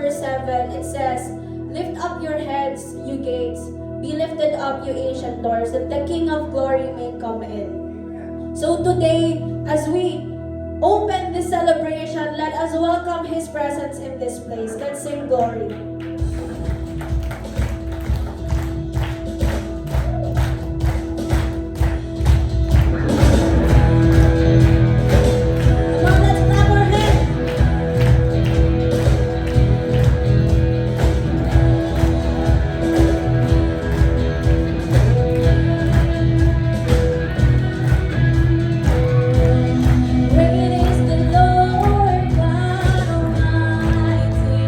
verse 7, it says, "Lift up your heads, you gates. Be lifted up, you ancient doors, that the King of glory may come in." So today, as we open this celebration, let us welcome His presence in this place. Let's sing glory. Great is the Lord God Almighty.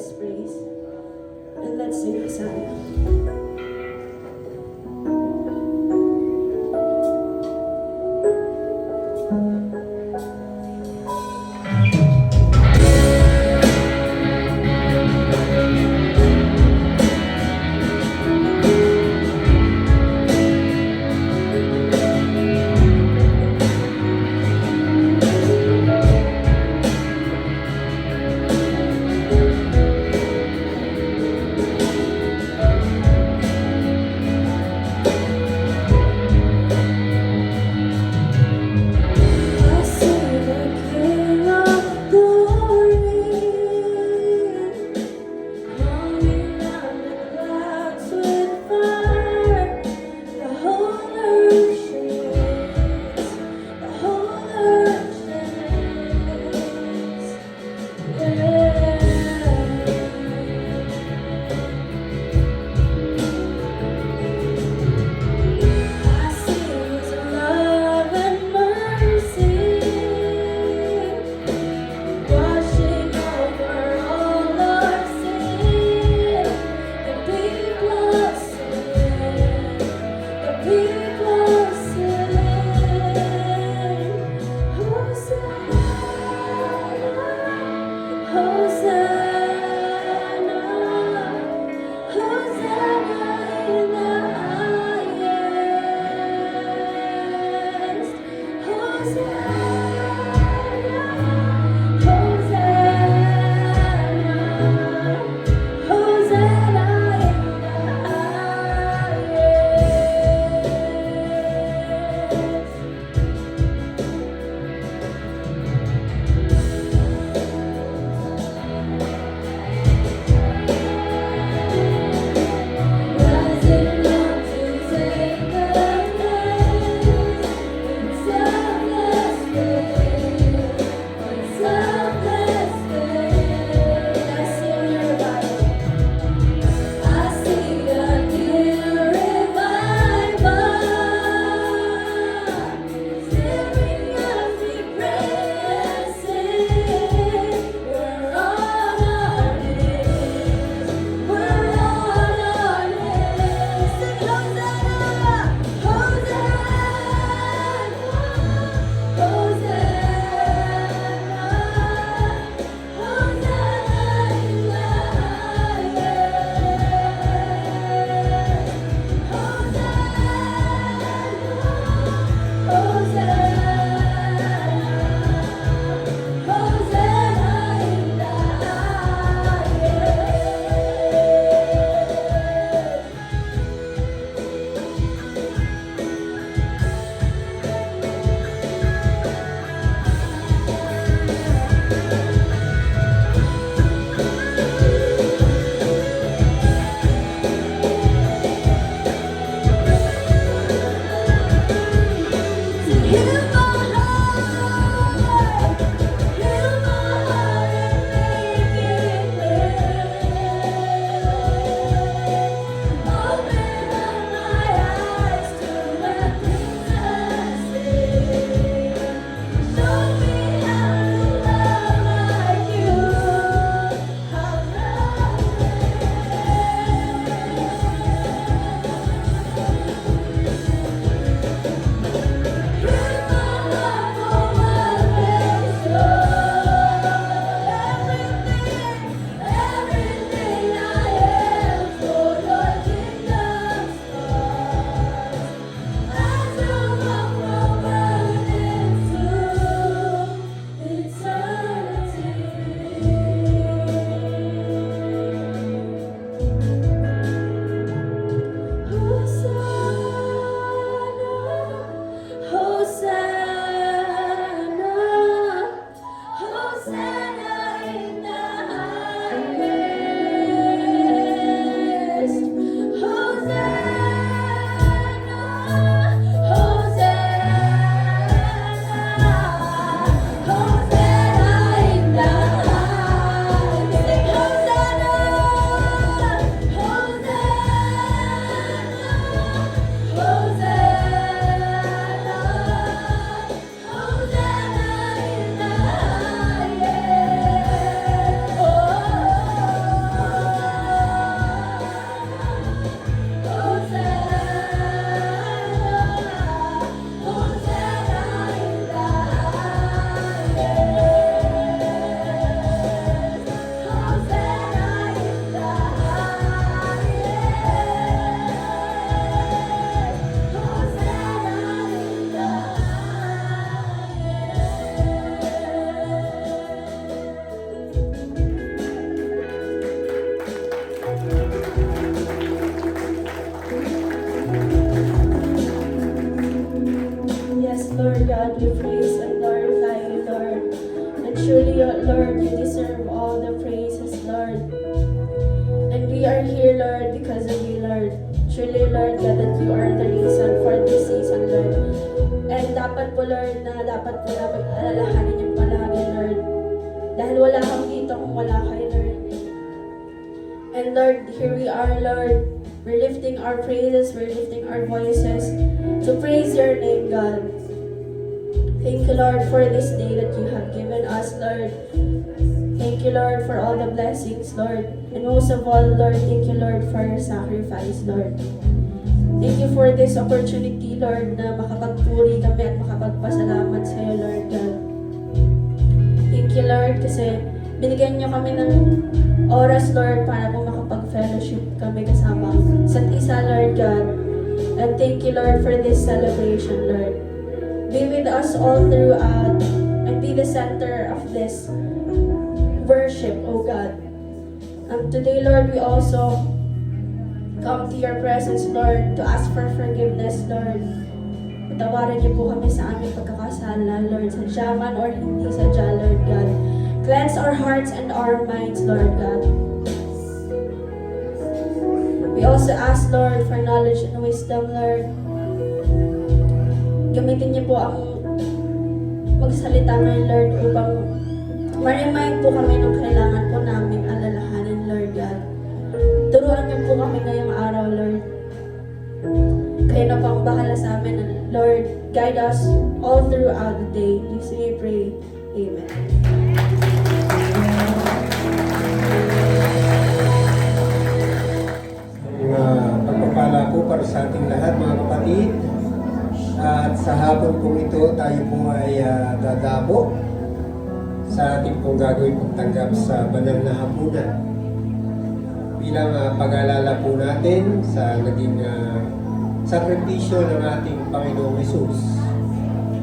His praise. And let's sing Hosanna. I see the King of Glory, coming down the clouds with fire. The whole earth shakes. The whole earth shakes. Yeah. I see His love and mercy, washing over all our sin. The people sing, the people sing, Hosanna, Hosanna, Hosanna in the highest. Hosanna, Hosanna, Hosanna in the highest. Lord, you deserve all the praises, Lord. And we are here, Lord, because of you, Lord. Truly, Lord God, that you are the reason for this season, Lord. And dapat po, Lord, na dapat po namin alalahanin yung palagi, Lord. Dahil wala kang dito kung wala kayo, Lord. And Lord, here we are, Lord. We're lifting our praises, we're lifting our voices to praise your name, God. Thank you, Lord, for this day that you have given us, Lord. Thank you, Lord, for all the blessings, Lord. And most of all, Lord, thank you, Lord, for your sacrifice, Lord. Thank you for this opportunity, Lord, na makapagpuri kami at makapagpasalamat sa iyo, Lord God. Thank you, Lord, kasi binigyan niyo kami ng oras, Lord, para po makapag-fellowship kami kasama sa isa, Lord God. And thank you, Lord, for this celebration, Lord. Be with us all throughout and be the center of this worship, oh God. And today, Lord, we also come to your presence, Lord, to ask for forgiveness, Lord. Patawarin niyo po kami sa aming pagkakasala, Lord, sa jaman or hindi sa dya, Lord God. Cleanse our hearts and our minds, Lord God. We also ask, Lord, for knowledge and wisdom, Lord. Gamitin niyo po ang magsalita ngayon, Lord, upang ma-remind po kami ng kailangan po namin alalahanin, Lord God. Turuan niyo po kami ngayong araw, Lord. Kayo na po ang bahala sa amin, Lord. Guide us all throughout the day. Please we pray. Amen. Pagpapala po para sa ating lahat, mga kapatid. At sa hapon pong ito, tayo po ay dadabo sa ating pong gagawin pagtanggap sa banal na hapunan. Bilang pag-alala po natin sa naging sakripisyo ng ating Panginoong Hesus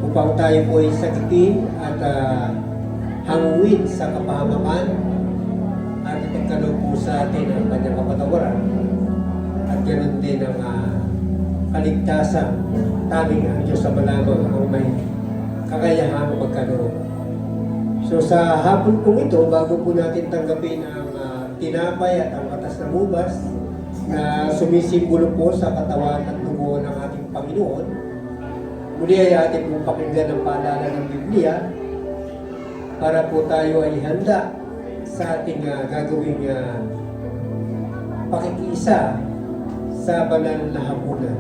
upang tayo po ay sagipin at hanguin sa kapahamakan at ipagkaloob po sa atin ang kanyang kapatawaran at ganoon din ang kaligtasan. Taming ang Diyos sa malamang ang may kakayahang magkaloob. So sa hapon pong ito, bago po natin tanggapin ang tinapay at ang katas ng ubas na sumisimbolo po sa katawan at dugo ng ating Panginoon, muli ay ating pong pakinggan ang paalala ng Biblia para po tayo ay handa sa ating gagawing pakikiisa sa banal na hapunan.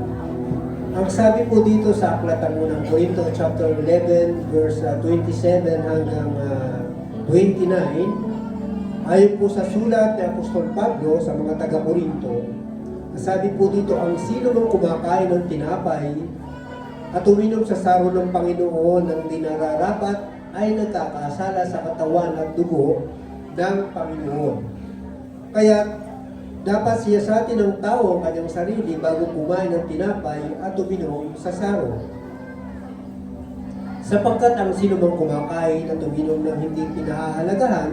Ang sabi po dito sa Aklat ng Unang Korinto, chapter 11, verse 27 hanggang 29, ayon po sa sulat ni Apostol Pablo sa mga taga-Korinto, sabi po dito, ang sino mang kumakain ng tinapay at uminom sa saro ng Panginoon ng di nararapat ay nagkakasala sa katawan at dugo ng Panginoon. Kaya dapat siyasatin ng tao ang kanyang sarili bago kumain ng tinapay at uminom sa saro. Sapagkat ang sino mang kumakain at uminom ng hindi pinahahalagahan,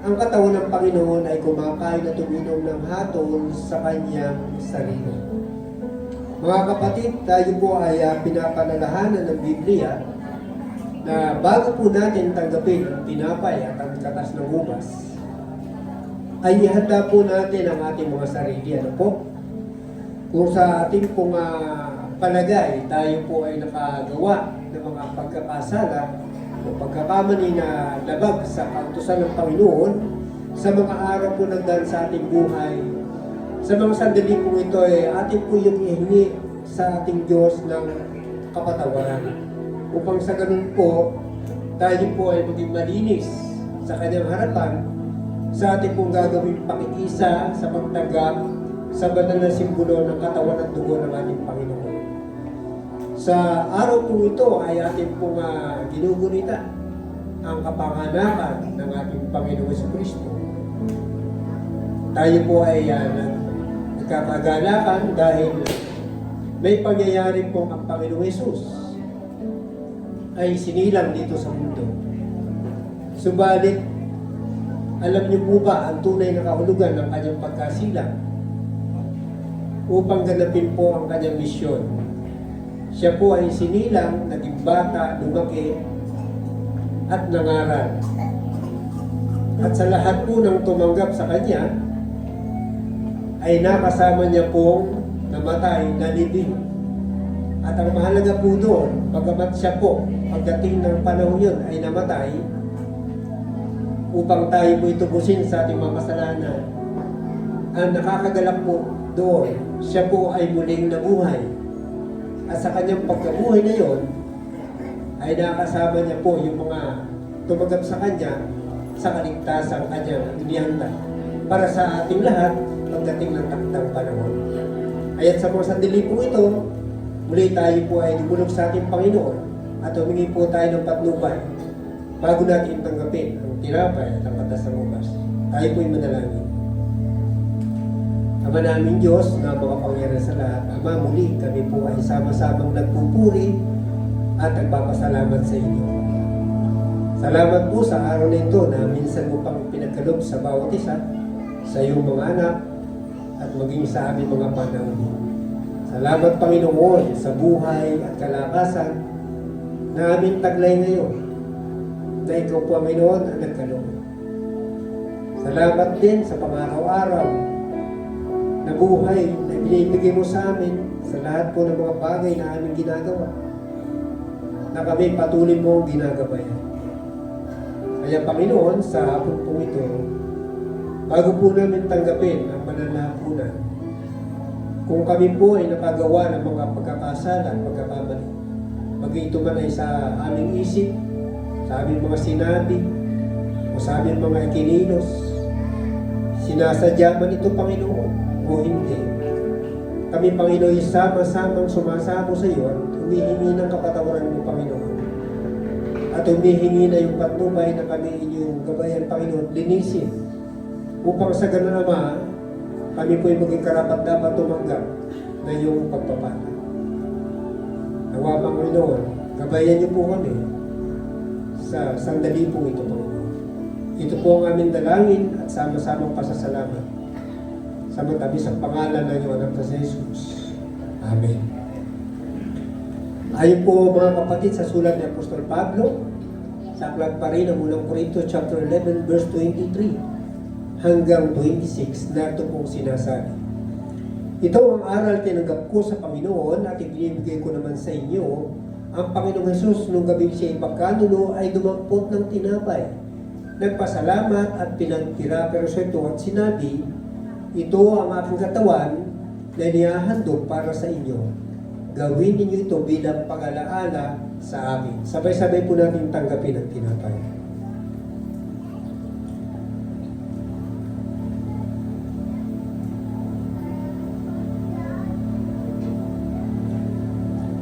ang katawan ng Panginoon ay kumakain at uminom ng hatol sa kanyang sarili. Mga kapatid, tayo po ay pinapanalahanan ng Biblia na bago po natin tanggapin ang tinapay at ang katas ng ubas, ay ihanda po natin ang ating mga sarili. Ano po? Kung sa ating pong palagay, tayo po ay nakagawa ng mga pagkakasala o pagkakamali na labag sa kautusan ng Panginoon sa mga araw po nagdaan sa ating buhay. Sa mga sandali po ito ay ating po yung ihingi sa ating Diyos ng kapatawaran. Upang sa ganun po, tayo po ay maging malinis sa kanyang harapan sa ating pong gagawing pakikisa sa pagtanggap sa banal na simbolo ng katawan at dugo ng ating Panginoon. Sa araw po ito ay ating pong ginugunita ang kapanganakan ng ating Panginoon Jesucristo. Tayo po ay nagkakagalakan dahil may pangyayari po ang Panginoon Jesus ay sinilang dito sa mundo. Subalit, alam niyo po ba ang tunay na kahulugan ng kanyang pagkasilang? Upang ganapin po ang kanyang misyon. Siya po ay sinilang, naging bata, lumaki, at nangaral. At sa lahat po ng tumanggap sa Kanya, ay nakasama niya pong namatay na libing. At ang mahalaga po doon, pagkamat siya po, pagdating ng panahon yun ay namatay, upang tayo po itubusin sa ating mga kasalanan. Ang nakakagalak po doon, siya po ay muling nabuhay. At sa kanyang pagkabuhay na yon, ay nakasama niya po yung mga tumanggap sa kanya sa kaligtasan kanyang inihanda para sa ating lahat pagdating ng takdang panahon. Ayan sa mga sandali po ito, muli tayo po ay dumulog sa ating Panginoon at humingi po tayo ng patnubay bago natin tanggapin ang tinapay at ang katas ng ubas. Tayo po'y manalangin. Ama namin Diyos na makapangyarihan sa lahat, Ama, muli kami po ay sama-samang nagpupuri at nagpapasalamat sa inyo. Salamat po sa araw na ito na minsan mo pang pinagkalob sa bawat isa, sa iyong mga anak, at maging sa aming mga panahon. Salamat Panginoon sa buhay at kalakasan na aming taglay ngayon, na ikaw po Panginoon ang nagkaloob. Salamat din sa pang-araw-araw na buhay na binibigay mo sa amin sa lahat po ng mga bagay na aming ginagawa, na kami patuloy mo ginagabayan. Kaya Panginoon, sa hapon po ito, bago po namin tanggapin ang mananapunan, kung kami po ay nakagawa ng mga pagkakasala at pagkakamali, maging ito man ay sa aming isip, sa aming mga sinabi, o sa aming mga ikinilos, sinasadya man ito Panginoon o hindi. Kami Panginoon ay sama-samang sumasamo sa iyo at humihingi ng kapatawaran mo Panginoon. At humihingi na yung patnubay na kami inyong gabayan Panginoon, linisin upang sa ganun Ama, kami po ay maging karapat dapat tumanggap na iyong pagpapala. Nawa Panginoon, gabayan niyo po kami sa sandali po ito Panginoon. Ito po ang aming dalangin at sama-samang pasasalamat sa matamis ang pangalan ng iyong anak na si Jesus. Amen. Ayon po mga kapatid sa sulat ni Apostol Pablo, sa aklat pa rin ng unang Korinto chapter 11 verse 23 hanggang 26, narito pong sinasabi. Ito ang aral tinanggap ko sa Panginoon at ibinibigay ko naman sa inyo. Ang Panginoong Jesus nung gabing siya ipagkanulo ay dumampot ng tinapay. Nagpasalamat at pinagtira pero sa ito at sinabi, ito ang aking katawan na inihahandog para sa inyo. Gawin ninyo ito bilang pag-alaala sa amin. Sabay-sabay po natin tanggapin ang tinapay.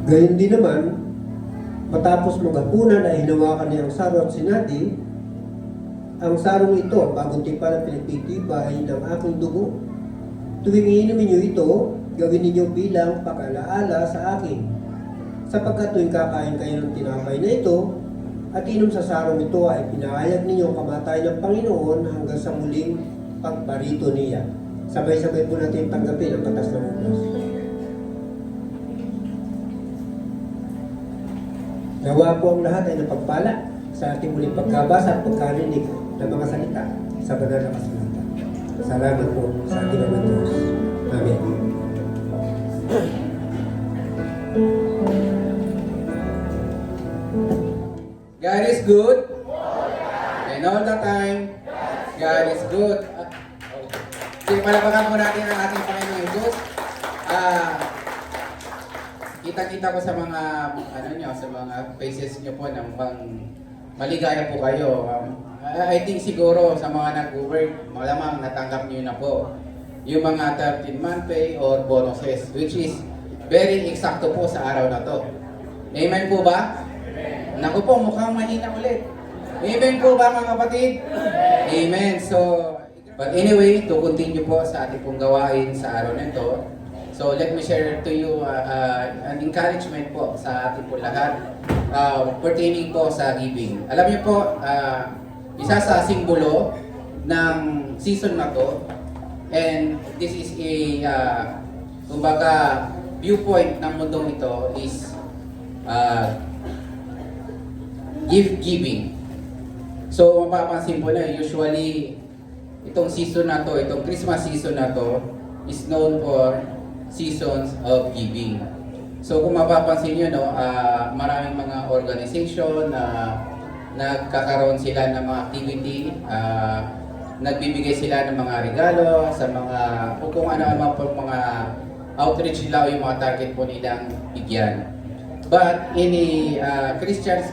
Gayun din naman, matapos maghapunan ay hinawakan niya ang saro at sinabi, ang sarong ito, bagong tipa na pinagtitibay ng aking dugo. Tuwing iinumin niyo ito, gawin ninyo bilang pag-alaala sa akin. Sapagkat tuwing kakain kayo ng tinapay na ito, at inom sa sarong ito ay pinahayag ninyo ang kamatayan ng Panginoon hanggang sa muling pagparito niya. Sabay-sabay po natin tanggapin ang katas ng ubas. Nawa po ang lahat ay napagpala sa ating muling pagkabasa at pagkarinig ng mga salita sa banal na kasulatan. Salamat po sa ating mga Diyos. Amen. God is good. And all the time, God is good. Sige, palapakan po natin ang ating Panginoon Diyos. Kita-kita ko sa mga sa mga faces niyo po na mukhang maligaya po kayo. I think siguro sa mga nag-work, malamang natanggap niyo na po yung mga 13-month pay or bonuses, which is very eksakto po sa araw na to. Amen po ba? Naku po, mukhang mahina ulit. Amen po ba mga kapatid? Amen. So, but anyway, to continue po sa ating pong gawain sa araw na ito. So, let me share to you an encouragement po sa ating po lahat pertaining po sa giving. Alam niyo po, isa sa simbolo ng season na to, and this is a, kumbaga, viewpoint ng mundong ito is giving. So mapapansin po na usually itong season na to, itong Christmas season na to is known for seasons of giving. So kung mapapansin nyo, no, maraming mga organization na nagkakaroon sila ng mga activity, nagbibigay sila ng mga regalo sa mga, o kung ano-ano po mga outreach nila o yung mga target po nilang bigyan. But in a Christian's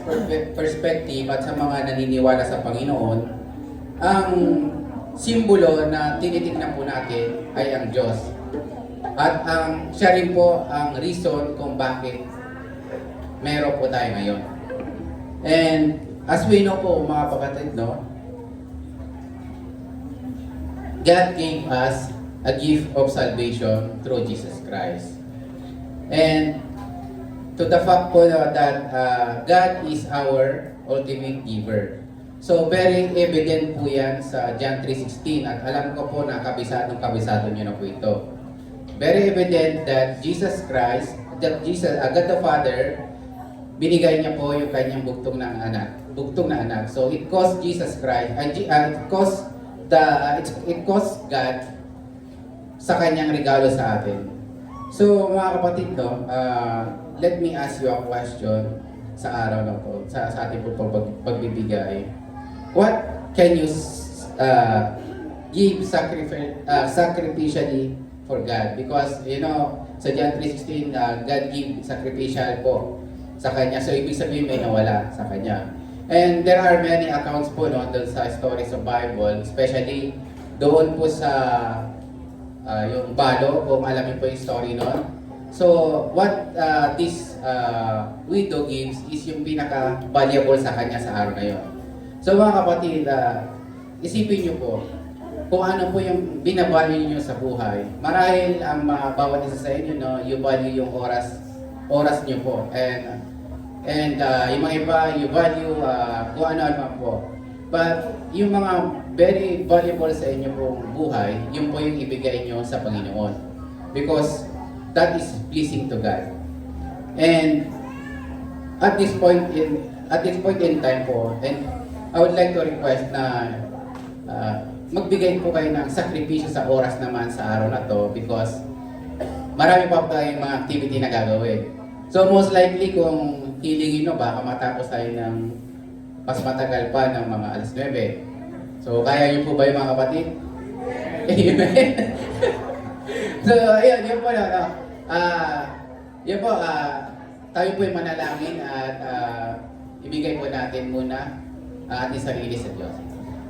perspective at sa mga naniniwala sa Panginoon, ang simbolo na tinitingnan po natin ay ang Diyos. At siya rin po ang reason kung bakit meron po tayo ngayon. And as we know po mga kapatid, no, God gave us a gift of salvation through Jesus Christ. And to the fact po that God is our ultimate giver. So very evident po yan sa John 3:16 at alam ko po na kabisado nyo na po ito. Very evident that Jesus Christ, God the Father, binigay niya po yung kanyang bugtong na anak. So it cost Jesus Christ, it cost God sa kanyang regalo sa atin. So mga kapatid, no, let me ask you a question sa araw na to, sa ating pagbibigay. What can you give sacrificially for God? Because you know, sa John 3:16, God give sacrificial po sa kanya. So ibig sabihin may nawala sa kanya. And there are many accounts po, no, doon sa stories of Bible, especially doon po sa yung balo, kung alam niyo po yung story noon. So what this widow gives is yung pinaka-valuable sa kanya sa araw na yun. So mga kapatid, isipin niyo po kung ano po yung binavalue niyo sa buhay. Marahil ang bawat isa sa inyo, no, you value yung oras niyo po. And yung mga iba, you value kung ano-ano po. But yung mga very valuable sa inyo pong buhay, yun po yung ibigay nyo sa Panginoon. Because that is pleasing to God. And at this point in time po, and I would like to request na magbigay po kayo ng sakripisyo sa oras naman sa araw na to because marami pa tayong mga activity na gagawin. So most likely kung hilingin nyo, baka matapos tayo ng mas matagal pa ng mga alas 9. So kaya nyo po ba yung mga kapatid? Amen. So ayun, yun po na. Yun po, tayo po yung manalangin at ibigay po natin muna ating sarili sa Diyos.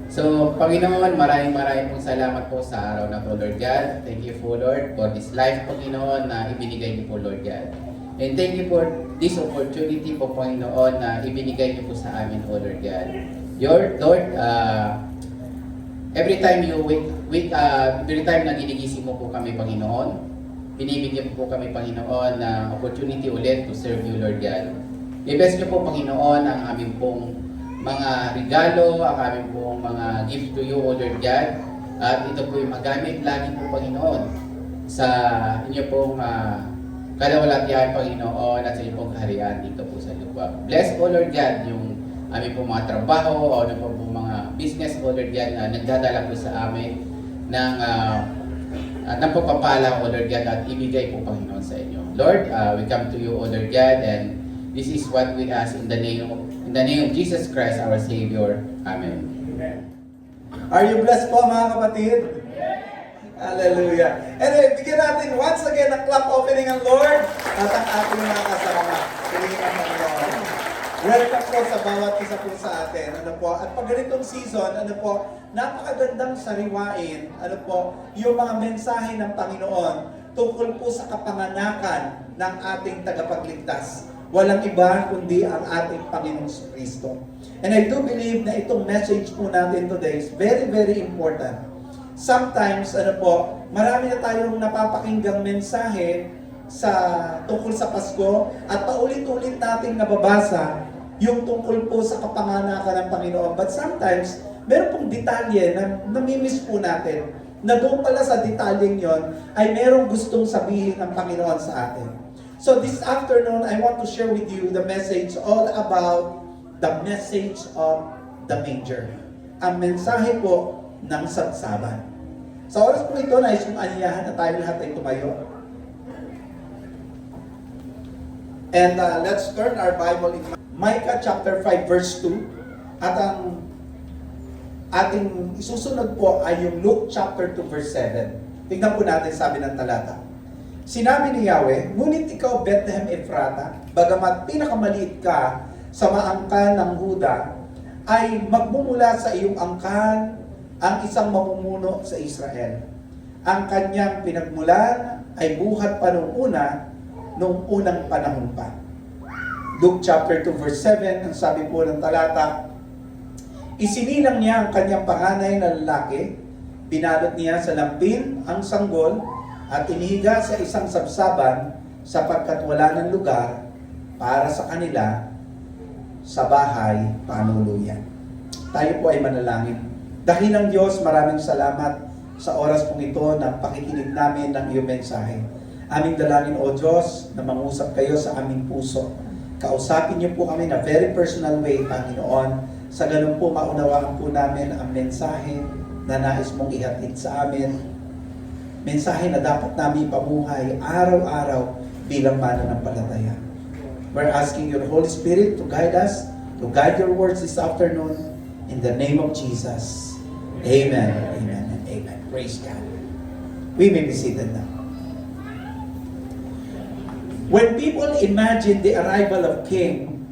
So, Panginoon, maraming pong salamat po sa araw na po, Lord God. Thank you po, Lord, for this life, Panginoon, na ibinigay niyo po, Lord God. And thank you for this opportunity po, Panginoon, na ibinigay niyo po sa amin, O Lord God. Lord, every time every time na ginigising mo po kami, Panginoon, binibigyan po kami, Panginoon, na opportunity ulit to serve you, Lord God. I-bless niyo po, Panginoon, ang aming pong mga regalo, ang aming pong mga gift to you, O Lord God. At ito po yung magamit lagi po, Panginoon, sa inyo pong kalawalatian, Panginoon, at sa inyo pong kaharian dito po sa lupa. Bless, O Lord God, yung aming pong mga trabaho, o ano po mga business, O Lord God, na nagdadala po sa amin ng pagpapala, O Lord God, at ibigay po, Panginoon, sa inyo. Lord, we come to you, O Lord God, and this is what we ask in the name of Jesus Christ, our Savior. Amen. Amen. Are you blessed po, mga kapatid? Hallelujah. Anyway, bigyan natin once again ang clap opening ang Lord at ang ating mga kasama. Piliin ang Panginoon. Welcome po sa bawat isa po sa atin. Ano po? At pag ganitong season, ano po, napakagandang sariwain, ano po, yung mga mensahe ng Panginoon tungkol po sa kapanganakan ng ating tagapagligtas. Walang iba kundi ang ating Panginoong Kristo. And I do believe na itong message po natin today is very, very important. Sometimes, ano po, marami na tayong napapakinggang mensahe tungkol sa Pasko at paulit-ulit nating nababasa yung tungkol po sa kapanganakan ng Panginoon. But sometimes, meron pong detalye na namimiss po natin na doon pala sa detalyeng yon ay merong gustong sabihin ng Panginoon sa atin. So this afternoon, I want to share with you the message all about the message of the manger. Ang mensahe po ng sabsaban. Sa oras po ito, nais kong aniyahan na tayo lahat ay tumayo. And let's turn our Bible in Micah chapter 5 verse 2. At ang ating isusunod po ay yung Luke chapter 2 verse 7. Tingnan po natin sabi ng talata. Sinabi ni Yahweh, ngunit ikaw Bethlehem Ephrata, bagamat pinakamaliit ka sa maangkan ng Huda, ay magmumula sa iyong angkan ang isang mamumuno sa Israel. Ang kanyang pinagmulan ay buhat pa nung unang panahon pa. Luke chapter 2 verse 7, ang sabi po ng talata, isinilang niya ang kanyang panganay na lalaki, binalot niya sa lampin ang sanggol, at inihiga sa isang sabsaban sapagkat wala ng lugar para sa kanila sa bahay panuluyan. Tayo po ay manalangin. Dakilang Diyos, maraming salamat sa oras pong ito ng pakikinig namin ng iyong mensahe. Aming dalangin, O Diyos, na mangusap kayo sa aming puso. Kausapin niyo po kami na very personal way, Panginoon. Sa ganun po, maunawaan po namin ang mensahe na nais mong ihatid sa amin. Mensahe na dapat namin pamuhay araw-araw bilang mananampalataya. We're asking your Holy Spirit to guide us, to guide your words this afternoon. In the name of Jesus. Amen, amen, and amen. Praise God. We may be seated now. When people imagine the arrival of King,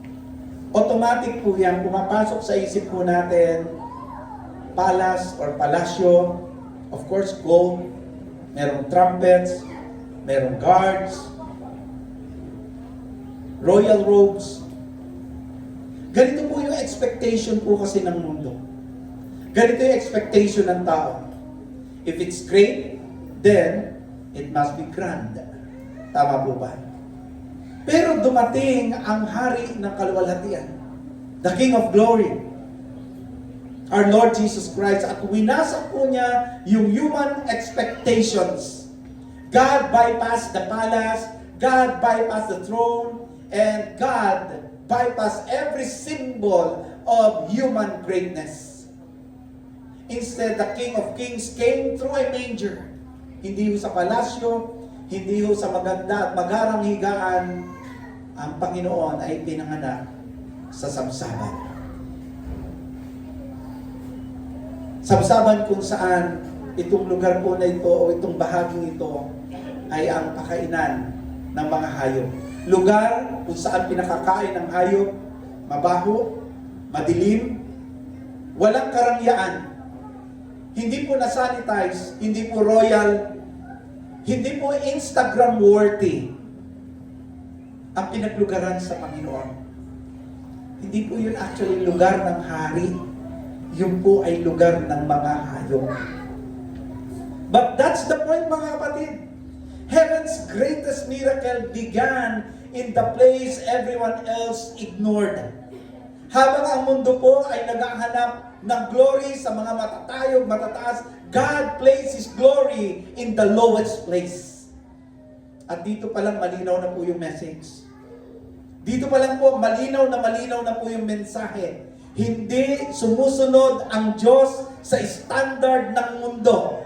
automatic po yan, pumapasok sa isip po natin, palace or palasyo, of course gold, merong trumpets, merong guards, royal robes. Ganito po yung expectation po kasi ng mundo. Ganito yung expectation ng tao. If it's great, then it must be grand. Tama po ba? Pero dumating ang hari ng kaluwalhatian, the King of Glory, our Lord Jesus Christ, at winasak po niya yung human expectations. God bypassed the palace, God bypassed the throne, and God bypassed every symbol of human greatness. Instead, the King of Kings came through a manger. Hindi ho sa palasyo, hindi ho sa maganda at magarang higaan, ang Panginoon ay pinanganak sa sabsaban. Sabsaban kung saan itong lugar po na ito o itong bahaging ito ay ang pakainan ng mga hayop. Lugar kung saan pinakakain ng hayop, mabaho, madilim, walang karangyaan. Hindi po na-sanitize, hindi po royal, hindi po Instagram worthy ang pinaglugaran sa Panginoon. Hindi po yun actually lugar ng hari. Yun po ay lugar ng mga hayop. But that's the point, mga kapatid. Heaven's greatest miracle began in the place everyone else ignored. Habang ang mundo po ay naghahanap ng glory sa mga matatayog, matataas, God placed His glory in the lowest place. At dito pa lang malinaw na po yung message. Dito pa lang po malinaw na po yung mensahe. Hindi sumusunod ang Diyos sa standard ng mundo.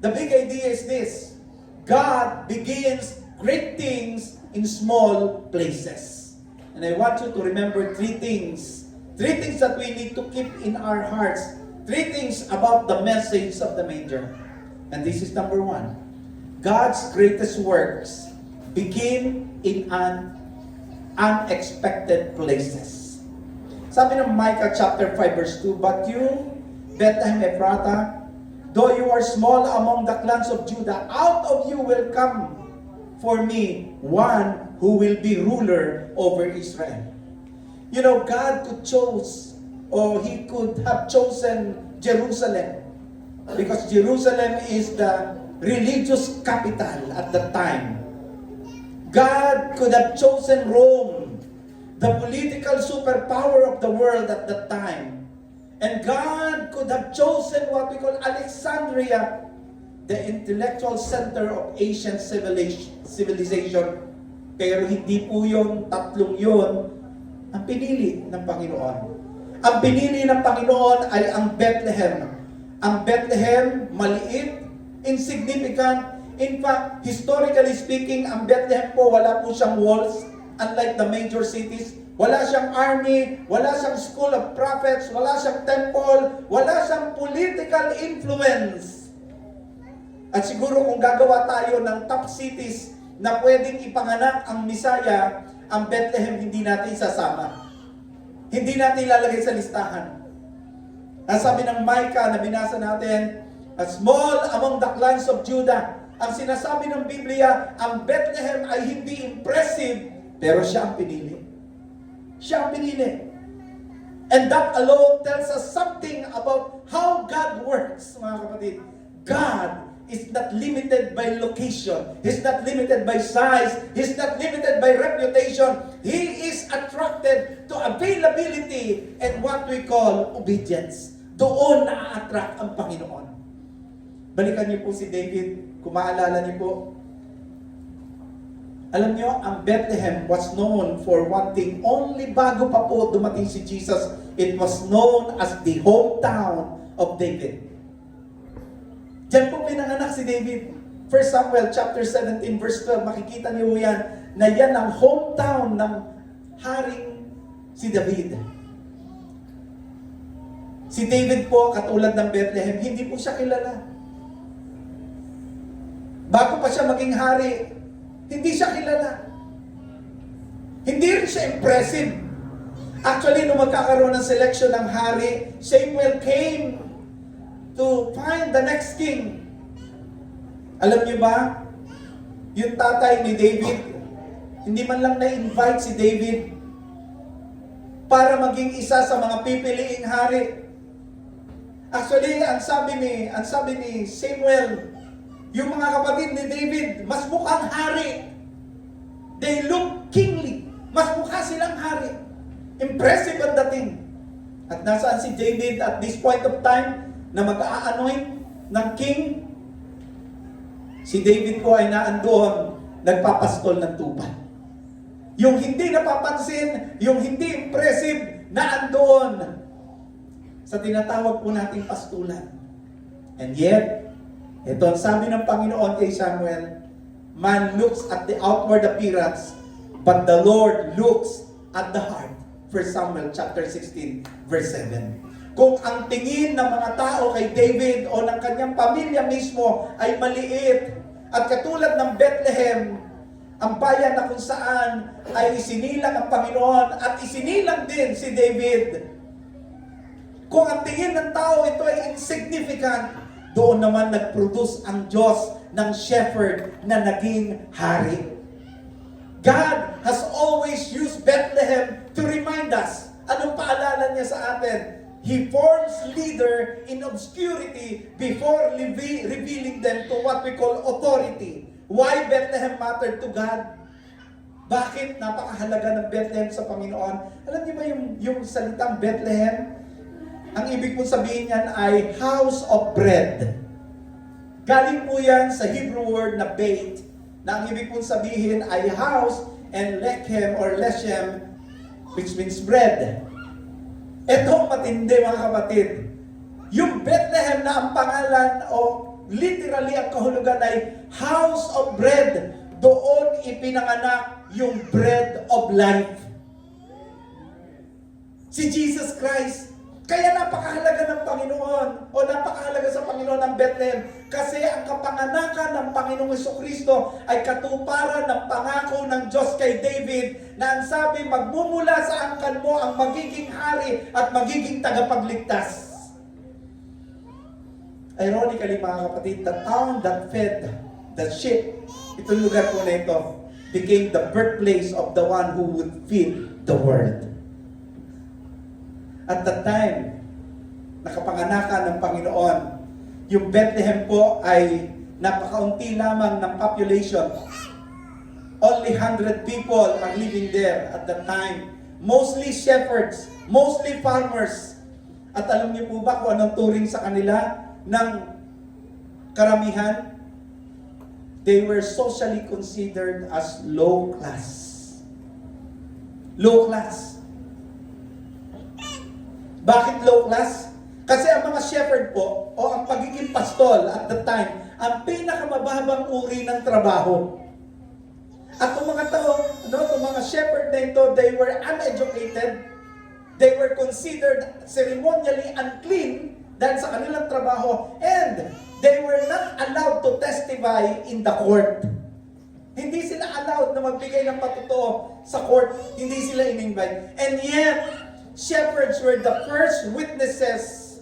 The big idea is this: God begins great things in small places. And I want you to remember three things that we need to keep in our hearts. Three things about the message of the manger. And this is number one: God's greatest works begin in unexpected places. Sabi ng Micah chapter 5 verse 2, but you, Bethlehem Ephrata, though you are small among the clans of Judah, out of you will come for me one who will be ruler over Israel. You know, God could choose, or He could have chosen Jerusalem, because Jerusalem is the religious capital at the time. God could have chosen Rome, the political superpower of the world at that time. And God could have chosen what we call Alexandria, the intellectual center of Asian civilization. Pero hindi po yung tatlong yun ang pinili ng Panginoon. Ang pinili ng Panginoon ay ang Bethlehem. Ang Bethlehem, maliit, insignificant. In fact, historically speaking, ang Bethlehem po, wala po siyang walls, unlike the major cities. Wala siyang army, wala siyang school of prophets, wala siyang temple, wala siyang political influence. At siguro kung gagawa tayo ng top cities na pwedeng ipanganak ang Misaya, ang Bethlehem hindi natin sasama. Hindi natin ilalagay sa listahan. Ang sabi ng Micah na binasa natin, a small among the clans of Judah. Ang sinasabi ng Biblia, ang Bethlehem ay hindi impressive, pero siya ang pinili. Siya ang pinili. And that alone tells us something about how God works, mga kapatid. God is not limited by location. He's not limited by size. He's not limited by reputation. He is attracted to availability and what we call obedience. Doon na-attract ang Panginoon. Balikan niyo po si David, kung maalala niyo po. Alam niyo, ang Bethlehem was known for one thing. Only bago pa po dumating si Jesus, it was known as the hometown of David. Diyan po pinanganak si David. 1 Samuel chapter 17 verse 12, makikita niyo yan, na yan ang hometown ng haring si David. Si David po, katulad ng Bethlehem, hindi po siya kilala. Bago pa siya maging hari, hindi siya kilala. Hindi rin siya impressive. Actually, nung magkakaroon ng selection ng hari, Samuel came to find the next king. Alam niyo ba, yung tatay ni David, hindi man lang na-invite si David para maging isa sa mga pipiliing hari. Actually, ang sabi ni Samuel, yung mga kapatid ni David, mas mukhang hari. They look kingly. Mas mukha silang hari. Impressive ang dating. At nasaan si David at this point of time na mag-a-anoint ng king? Si David po ay naandoon, nagpapastol ng tupa. Yung hindi napapansin, yung hindi impressive, naandoon sa tinatawag po nating pastulan. And yet, ito ang sabi ng Panginoon kay Samuel, man looks at the outward appearance, but the Lord looks at the heart. 1 Samuel chapter 16, verse 7. Kung ang tingin ng mga tao kay David o ng kanyang pamilya mismo ay maliit, at katulad ng Bethlehem, ang bayan na kung saan ay isinilang ang Panginoon at isinilang din si David, kung ang tingin ng tao ito ay insignificant, doon naman nag-produce ang Diyos ng shepherd na naging hari. God has always used Bethlehem to remind us. Anong paalala niya sa atin? He forms leader in obscurity before revealing them to what we call authority. Why Bethlehem mattered to God? Bakit napakahalaga ng Bethlehem sa Panginoon? Alam niyo ba yung salitang Bethlehem? Ang ibig pong sabihin niyan ay house of bread. Galing po yan sa Hebrew word na beit, na ang ibig pong sabihin ay house, and lechem or leshem, which means bread. Ito matindi mga kapatid. Yung Bethlehem na ang pangalan o literally ang kahulugan ay house of bread. Doon ipinanganak yung bread of life. Si Jesus Christ. Kaya napakahalaga ng Panginoon o napakahalaga sa Panginoon ng Bethlehem kasi ang kapanganakan ng Panginoong Jesucristo ay katuparan ng pangako ng Diyos kay David na ang sabi, magmumula sa angkan mo ang magiging hari at magiging tagapagligtas. Ironically mga kapatid, the town that fed the sheep, itong lugar po na ito, became the birthplace of the one who would feed the world. At the time, nakapanganakan ng Panginoon, yung Bethlehem po ay napakaunti lamang ng population. Only 100 people are living there at that time. Mostly shepherds, mostly farmers. At alam niyo po ba kung anong turing sa kanila ng karamihan? They were socially considered as low class. Low class. Bakit low class? Kasi ang mga shepherd po, o ang pagiging pastol at the time, ang pinakamababang uri ng trabaho. At itong mga tao, itong mga shepherd na ito, they were uneducated, they were considered ceremonially unclean dahil sa kanilang trabaho, and they were not allowed to testify in the court. Hindi sila allowed na magbigay ng patotoo sa court. Hindi sila in-invite. And yet, shepherds were the first witnesses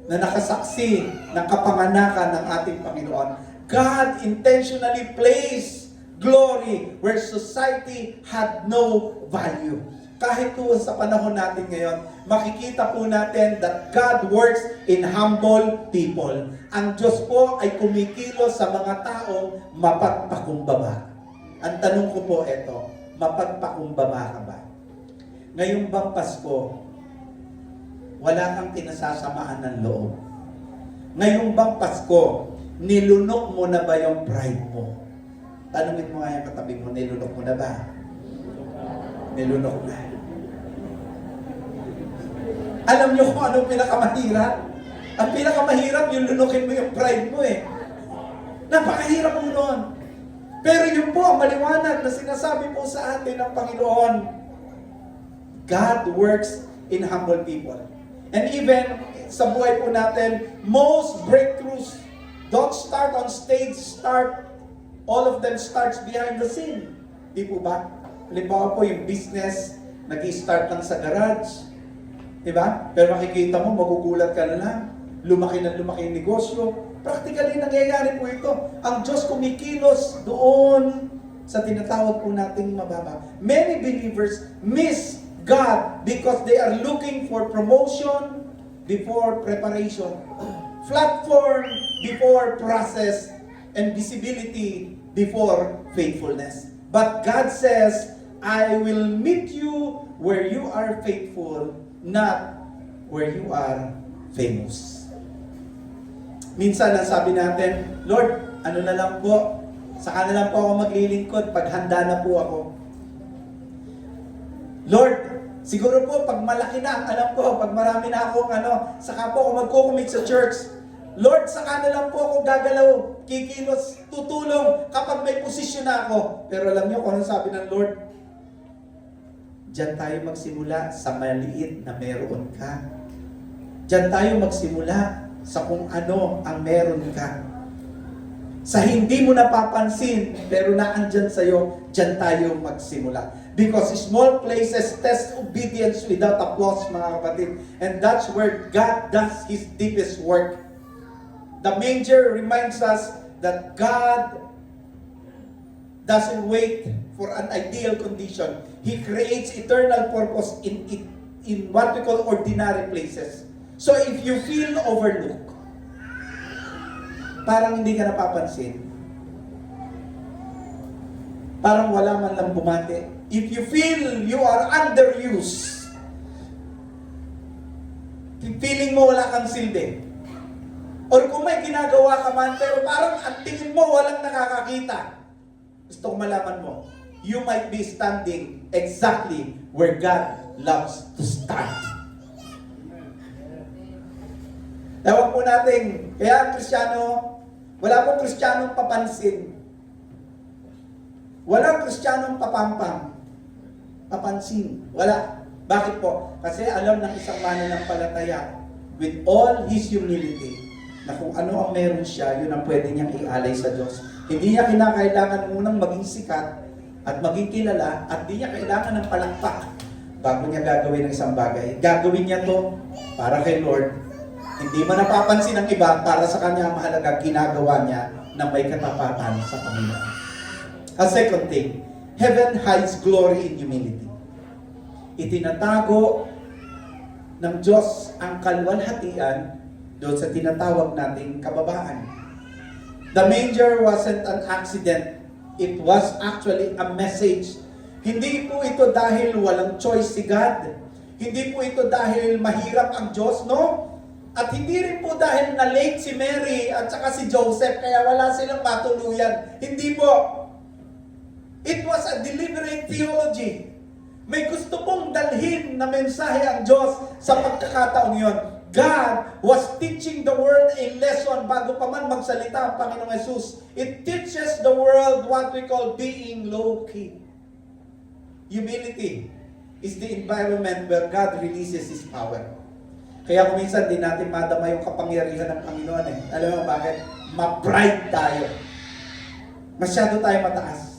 na nakasaksi ng kapanganakan ng ating Panginoon. God intentionally placed glory where society had no value. Kahit po sa panahon natin ngayon, makikita po natin that God works in humble people. Ang Diyos po ay kumikilos sa mga taong mapagpakumbaba. Ang tanong ko po ito, mapagpakumbaba ka ba? Ngayong bang Pasko, wala kang pinasasamaan ng loob. Ngayong bang Pasko, nilunok mo na ba yung pride mo? Tanungin mo nga yung katabi mo, nilunok mo na ba? Nilunok na. Alam niyo kung anong pinakamahirap? Ang pinakamahirap, yung lunukin mo yung pride mo eh. Napakahirap mo noon. Pero yun po ang maliwanag na sinasabi po sa atin ng Panginoon. God works in humble people. And even sa buhay po natin, most breakthroughs don't start on stage, all of them starts behind the scene. Di po ba? Halimbawa po yung business, nag-i-start lang sa garage. Diba? Pero makikita mo, magugulat ka na lang. Lumaki na lumaki yung negosyo. Practically, nangyayari po ito. Ang Diyos kumikilos doon sa tinatawag po nating mababa. Many believers miss God because they are looking for promotion before preparation. Platform before process, and visibility before faithfulness. But God says, I will meet you where you are faithful, not where you are famous. Minsan ang sabi natin, Lord, ano na lang po, saka na lang po ako maglilingkod pag handa na po ako. Lord, siguro po pag malaki na ang alam ko, pag marami na akong saka po ako magkukumit sa church. Lord, saka na lang po ako gagalaw, kikilos, tutulong kapag may posisyon na ako. Pero alam niyo kung ano sabi ng Lord? Diyan tayo magsimula sa maliit na meron ka. Diyan tayo magsimula sa kung ano ang meron ka. Sa hindi mo napapansin, pero naandyan sa'yo, diyan tayo magsimula. Because small places test obedience without applause, mga kapatid. And that's where God does His deepest work. The manger reminds us that God doesn't wait for an ideal condition. He creates eternal purpose in what we call ordinary places. So if you feel overlooked, parang hindi ka napapansin, parang wala man lang bumate, if you feel you are underused, feeling mo wala kang silbi, or kung may ginagawa ka man, pero parang ang tingin mo walang nakakakita, gusto ko malaman mo, you might be standing exactly where God loves to start. Tawag po natin, kaya ang Kristiyano, wala pong Kristiyanong papansin. Walang Kristiyanong papampam. Papansin. Wala. Bakit po? Kasi alam ng isang mananampalataya with all his humility na kung ano ang meron siya, yun ang pwede niyang ialay sa Diyos. Hindi niya kinakailangan munang maging sikat at maging kilala at di niya kailangan ng palakpak bago niya gagawin ng isang bagay. Gagawin niya to para kay Lord. Hindi man napapansin ng iba, para sa kanya mahalaga, ginagawa niya na may katapatan sa Panginoon. A second thing, heaven hides glory in humility. Itinatago ng Diyos ang kalwalhatian doon sa tinatawag nating kababaan. The manger wasn't an accident. It was actually a message. Hindi po ito dahil walang choice si God. Hindi po ito dahil mahirap ang Diyos, no? At hindi rin po dahil na late si Mary at saka si Joseph kaya wala silang matuluyan. Hindi po. It was a deliberate theology. May gusto pong dalhin na mensahe ang Diyos sa pagkakataong yon. God was teaching the world a lesson bago pa man magsalita ang Panginoong Jesus. It teaches the world what we call being low-key. Humility is the environment where God releases His power. Kaya kung minsan di natin madama yung kapangyarihan ng Panginoon eh. Alam mo bakit? Ma-pride tayo. Masyado tayo mataas.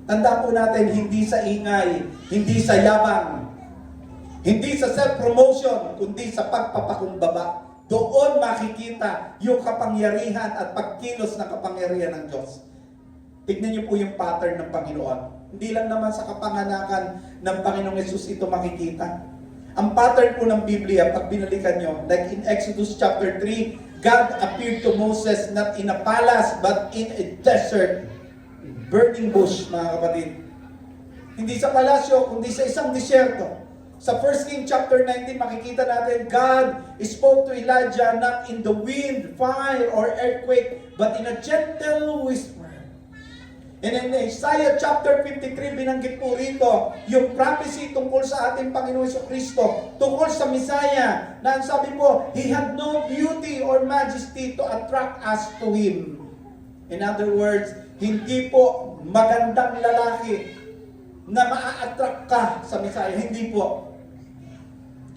Tanda po natin, hindi sa ingay, hindi sa yabang, hindi sa self-promotion, kundi sa pagpapakumbaba. Doon makikita yung kapangyarihan at pagkilos ng kapangyarihan ng Diyos. Tignan niyo po yung pattern ng Panginoon. Hindi lang naman sa kapanganakan ng Panginoong Yesus ito makikita. Ang pattern po ng Biblia, pag binalikan nyo, like in Exodus chapter 3, God appeared to Moses not in a palace, but in a desert, burning bush, mga kapatid. Hindi sa palasyo, kundi sa isang disyerto. Sa 1 King chapter 19, makikita natin, God spoke to Elijah not in the wind, fire, or earthquake, but in a gentle whisper. And in Isaiah chapter 53, binanggit po rito yung prophecy tungkol sa ating Panginoon Jesucristo, tungkol sa Messiah, na ang sabi po, He had no beauty or majesty to attract us to Him. In other words, hindi po magandang lalaki na maa-attract ka sa Messiah. Hindi po.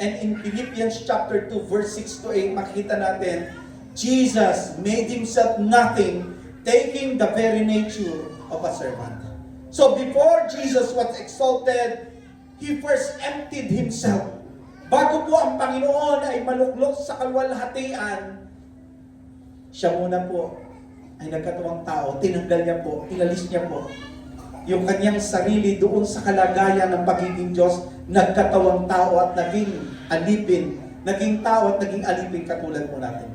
And in Philippians chapter 2, verse 6 to 8, makikita natin, Jesus made Himself nothing, taking the very nature of a servant. So before Jesus was exalted, He first emptied Himself. Bago po ang Panginoon ay maluklok sa kalwalhatian, Siya muna po ay nagkatuwang tao, tinanggal niya po, inalis niya po yung kanyang sarili doon sa kalagayan ng pagiging Diyos, nagkatawang tao at naging alipin, naging tao at naging alipin katulad po natin.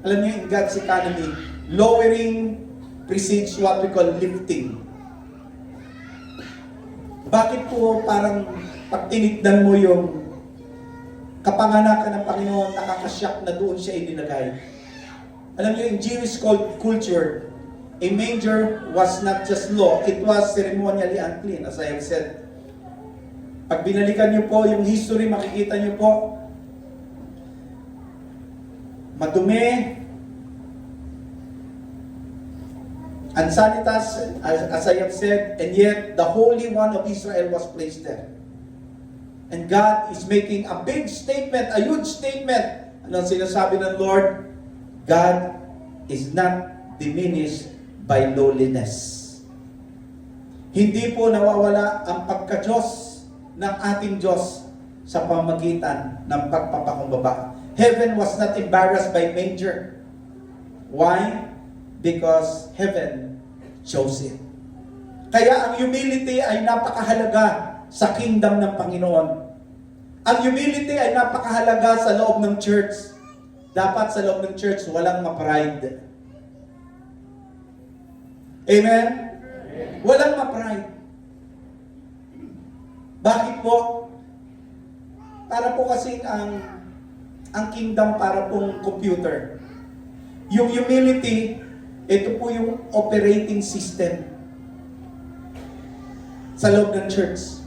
Alam niyo, in God's economy, lowering precedes what we call lifting. Bakit po parang pag tinignan mo yung kapanganakan ng Panginoon, nakakasyak na doon siya inilagay? Alam niyo, in Jewish culture, a manger was not just law, it was ceremonially unclean, as I have said. Pag binalikan niyo po yung history, makikita niyo po, madumi, unsanitas, as I have said, and yet the Holy One of Israel was placed there. And God is making a big statement, a huge statement. Ano ang sinasabi ng Lord? God is not diminished by lowliness. Hindi po nawawala ang pagka-Diyos ng ating Diyos sa pamagitan ng pagpapakumbaba. Heaven was not embarrassed by manger. Why? Because heaven chose it. Kaya ang humility ay napakahalaga sa kingdom ng Panginoon. Ang humility ay napakahalaga sa loob ng church. Dapat sa loob ng church walang ma-pride. Amen? Walang ma-pride. Bakit po? Para po kasi ang kingdom para pong computer. Yung humility, ito po yung operating system sa loob ng church.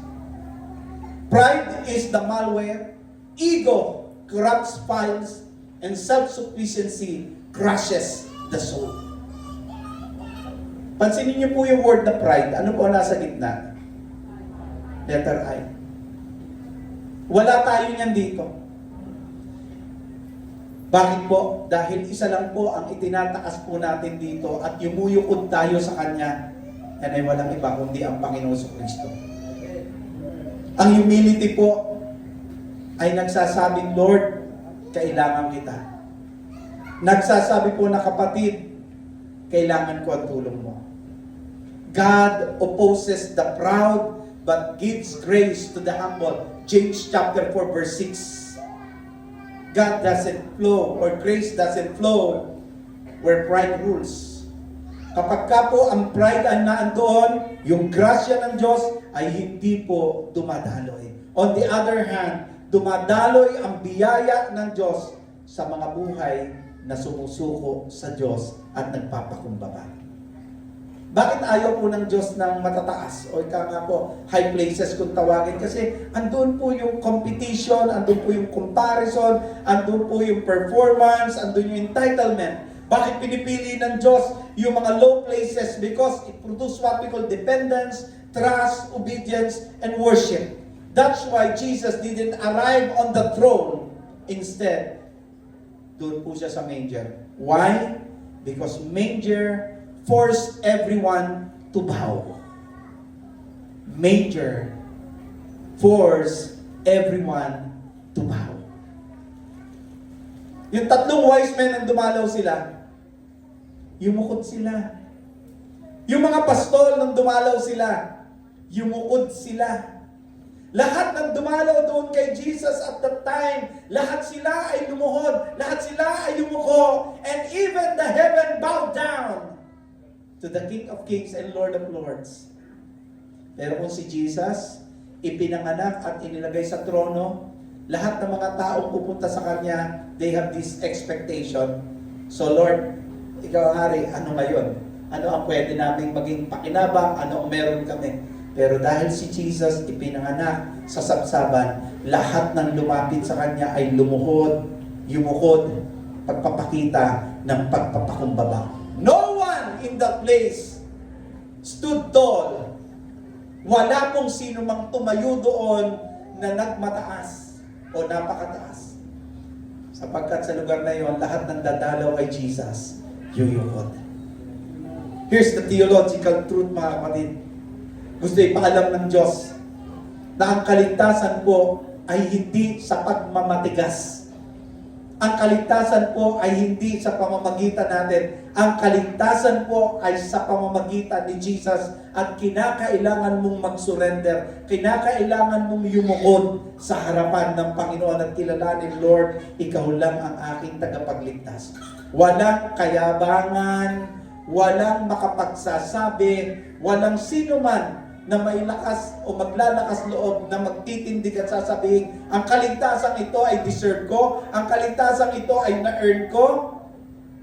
Pride is the malware, ego corrupts files, and self-sufficiency crushes the soul. Pansinin niyo po yung word na pride. Ano po nasa gitna? Letter I. Wala tayo niyan dito. Bakit po? Dahil isa lang po ang itinataas po natin dito at yumuyukod tayo sa Kanya. Yan ay walang iba kundi ang Panginoon Jesucristo. Ang humility po ay nagsasabing, Lord, kailangan kita. Nagsasabi po na kapatid, kailangan ko ang tulong mo. God opposes the proud but gives grace to the humble. James chapter 4 verse 6. God doesn't flow or grace doesn't flow where pride rules. Kapag ka po ang pride ay naandoon, yung grasya ng Diyos ay hindi po dumadaloy. On the other hand, dumadaloy ang biyaya ng Diyos sa mga buhay na sumusuko sa Diyos at nagpapakumbaba. Bakit ayaw po ng Diyos ng matataas? O ika nga po, high places kung tawagin. Kasi andun po yung competition, andun po yung comparison, andun po yung performance, andun yung entitlement. Bakit pinipili ng Diyos yung mga low places? Because it produces what we call dependence, trust, obedience, and worship. That's why Jesus didn't arrive on the throne. Instead, doon po siya sa manger. Why? Because manger forced everyone to bow. Manger forced everyone to bow. Yung tatlong wise men nang dumalaw sila, yumukod sila. Yung mga pastol nang dumalaw sila, yumukod sila. Lahat ng dumalaw doon kay Jesus at that time, lahat sila ay lumuhod, lahat sila ay yumuko, and even the heaven bowed down to the King of Kings and Lord of Lords. Pero kung si Jesus, ipinanganak at inilagay sa trono, lahat ng mga taong pupunta sa Kanya, they have this expectation. So Lord, Ikaw ang hari, ano ngayon? Ano ang pwede naming maging pakinabang? Ano ang meron kami? Pero dahil si Jesus ipinanganak sa sabsaban, lahat ng lumapit sa Kanya ay lumuhod, yumukod, pagpapakita ng pagpapakumbaba. No one in that place stood tall. Wala pong sino mang tumayo doon na nagmataas o napakataas. Sapagkat sa lugar na yon, lahat ng dadalaw kay Jesus, yuyukod. Here's the theological truth, mga kapatid. Gusto ipaalam ng Diyos na ang kaligtasan po ay hindi sa pagmamatigas. Ang kaligtasan po ay hindi sa pamamagitan natin. Ang kaligtasan po ay sa pamamagitan ni Jesus at kinakailangan mong mag-surrender. Kinakailangan mong yumukod sa harapan ng Panginoon at kilalanin, Lord, Ikaw lang ang aking tagapagligtas. Walang kayabangan, walang makapagsasabi, walang sino man na may lakas o maglalakas loob na magtitindig at sasabihin, ang kaligtasan ito ay deserve ko, ang kaligtasan ito ay na-earn ko,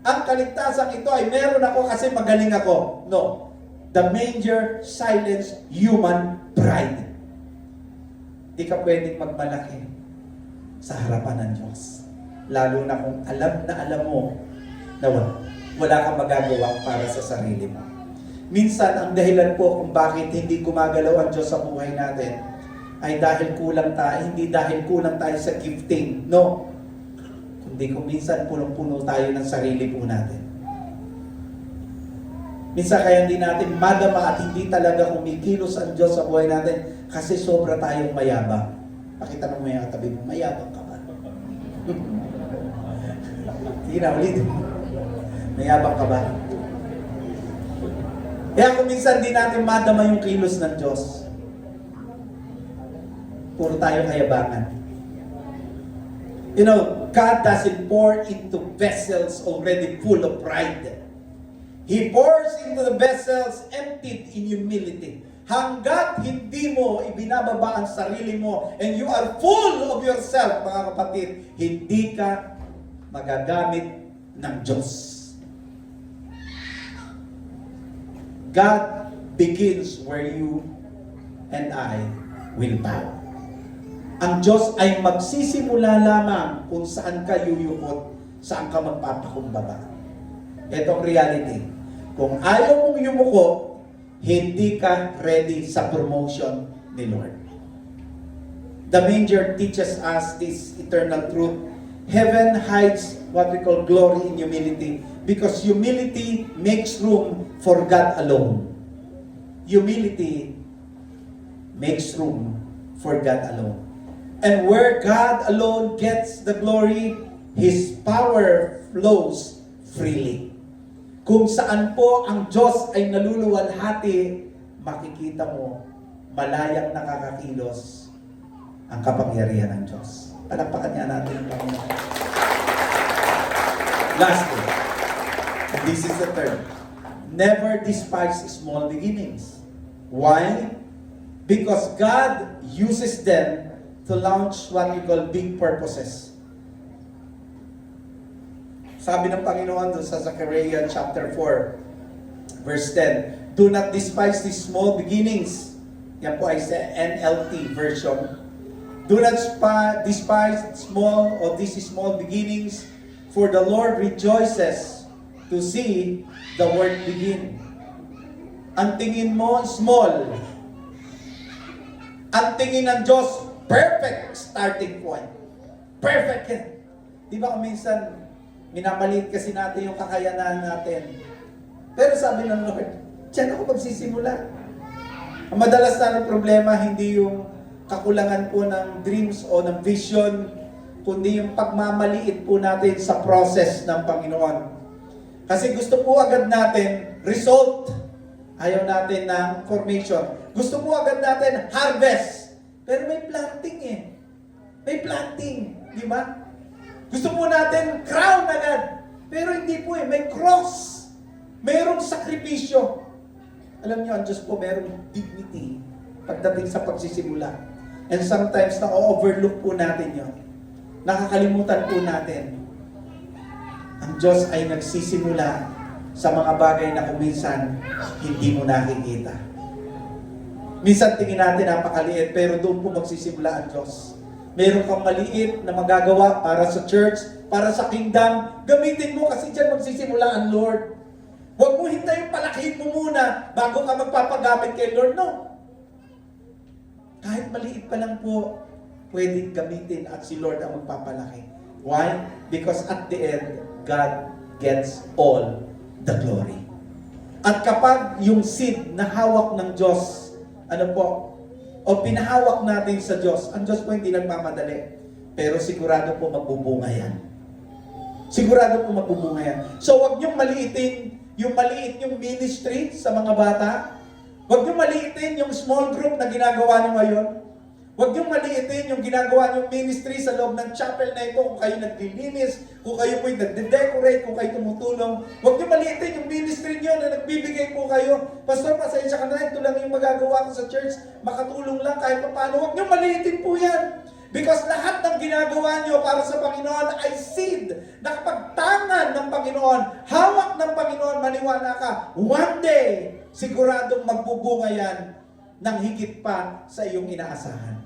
ang kaligtasan ito ay meron ako kasi magaling ako. No. The manger silenced human pride. Di ka pwedeng magmalaki sa harapan ng Diyos. Lalo na kung alam mo na wala kang magagawa para sa sarili mo. Minsan, ang dahilan po kung bakit hindi gumagalaw ang Diyos sa buhay natin ay dahil kulang tayo, hindi dahil kulang tayo sa gifting. No. Kundi kung minsan punong-puno tayo ng sarili po natin. Minsan kaya hindi natin madama at hindi talaga kumikilos ang Diyos sa buhay natin kasi sobra tayong mayabang. Pakita mo yung katabi mo, mayabang ka ba? Sige na, ulit. Mayabang ka ba? Kaya kung minsan di natin madama yung kilos ng Diyos, puro tayo kayabangan. You know, God doesn't pour into vessels already full of pride. He pours into the vessels emptied in humility. Hanggat hindi mo ibinababa ang sarili mo and you are full of yourself, mga kapatid, hindi ka magagamit ng Diyos. God begins where you and I will bow. Ang Diyos ay magsisimula lamang kung saan ka yuyukot, saan ka magpapakumbaba. Ito ang reality. Kung ayaw mong yumuko, hindi ka ready sa promotion ni Lord. The manger teaches us this eternal truth. Heaven hides what we call glory in humility because humility makes room for God alone. Humility makes room for God alone. And where God alone gets the glory, His power flows freely. Kung saan po ang Diyos ay naluluwalhati, makikita mo, malayang nakakakilos ang kapangyarihan ng Diyos. Palakpakan niya natin ang Panginoon. Lastly, this is the third. Never despise small beginnings. Why? Because God uses them to launch what we call big purposes. Sabi ng Panginoon doon sa Zechariah chapter 4, verse 10, Do not despise these small beginnings. Yan po ay sa NLT version. Do not despise these small beginnings, for the Lord rejoices to see the work begin. Ang tingin mo, small. Ang tingin ng Diyos, perfect starting point. Perfect yan. Di ba minsan, minamaliit kasi natin yung kakayanan natin. Pero sabi ng Lord, diyan ako magsisimula. Ang madalas na ng problema, hindi yung kakulangan po ng dreams o ng vision, kundi yung pagmamaliit po natin sa process ng Panginoon. Kasi gusto po agad natin result. Ayaw natin ng formation. Gusto po agad natin harvest. Pero may planting eh. May planting. Di ba? Gusto po natin crown agad. Pero hindi po eh. May cross. Mayroong sakripisyo. Alam niyo, ang Diyos po mayroong dignity pagdating sa pagsisimula. And sometimes na-overlook po natin yun. Nakakalimutan po natin. Ang Diyos ay nagsisimula sa mga bagay na kuminsan hindi mo nakikita. Minsan tingin natin napakaliit, pero doon po magsisimula ang Diyos. Meron kang maliit na magagawa para sa church, para sa kingdom, gamitin mo kasi dyan magsisimula ang Lord. Huwag mo hintayin palakihin mo muna bago ka magpapagamit kay Lord, no? Kahit maliit pa lang po, pwedeng gamitin at si Lord ang magpapalaki. Why? Because at the end, God gets all the glory. At kapag yung seed na hawak ng Diyos, o pinahawak natin sa Diyos, ang Diyos po hindi nagmamadali. Pero sigurado po magbubunga yan. Sigurado po magbubunga yan. So wag niyong maliitin yung maliit yung ministry sa mga bata. Wag niyong maliitin yung small group na ginagawa niyo ngayon. Huwag niyong maliitin yung ginagawa niyong ministry sa loob ng chapel na ito, kung kayo naglilinis, kung kayo po'y nagde-decorate, kung kayo tumutulong. Huwag niyong maliitin yung ministry niyo na nagbibigay po kayo. Pastor, pasensya ka na, ito lang yung magagawa ko sa church, makatulong lang kahit paano. Huwag niyong maliitin po yan. Because lahat ng ginagawa niyo para sa Panginoon ay seed. Nakapagtangan ng Panginoon, hawak ng Panginoon, maniwala ka, one day, siguradong magbubunga yan ng higit pa sa iyong inaasahan.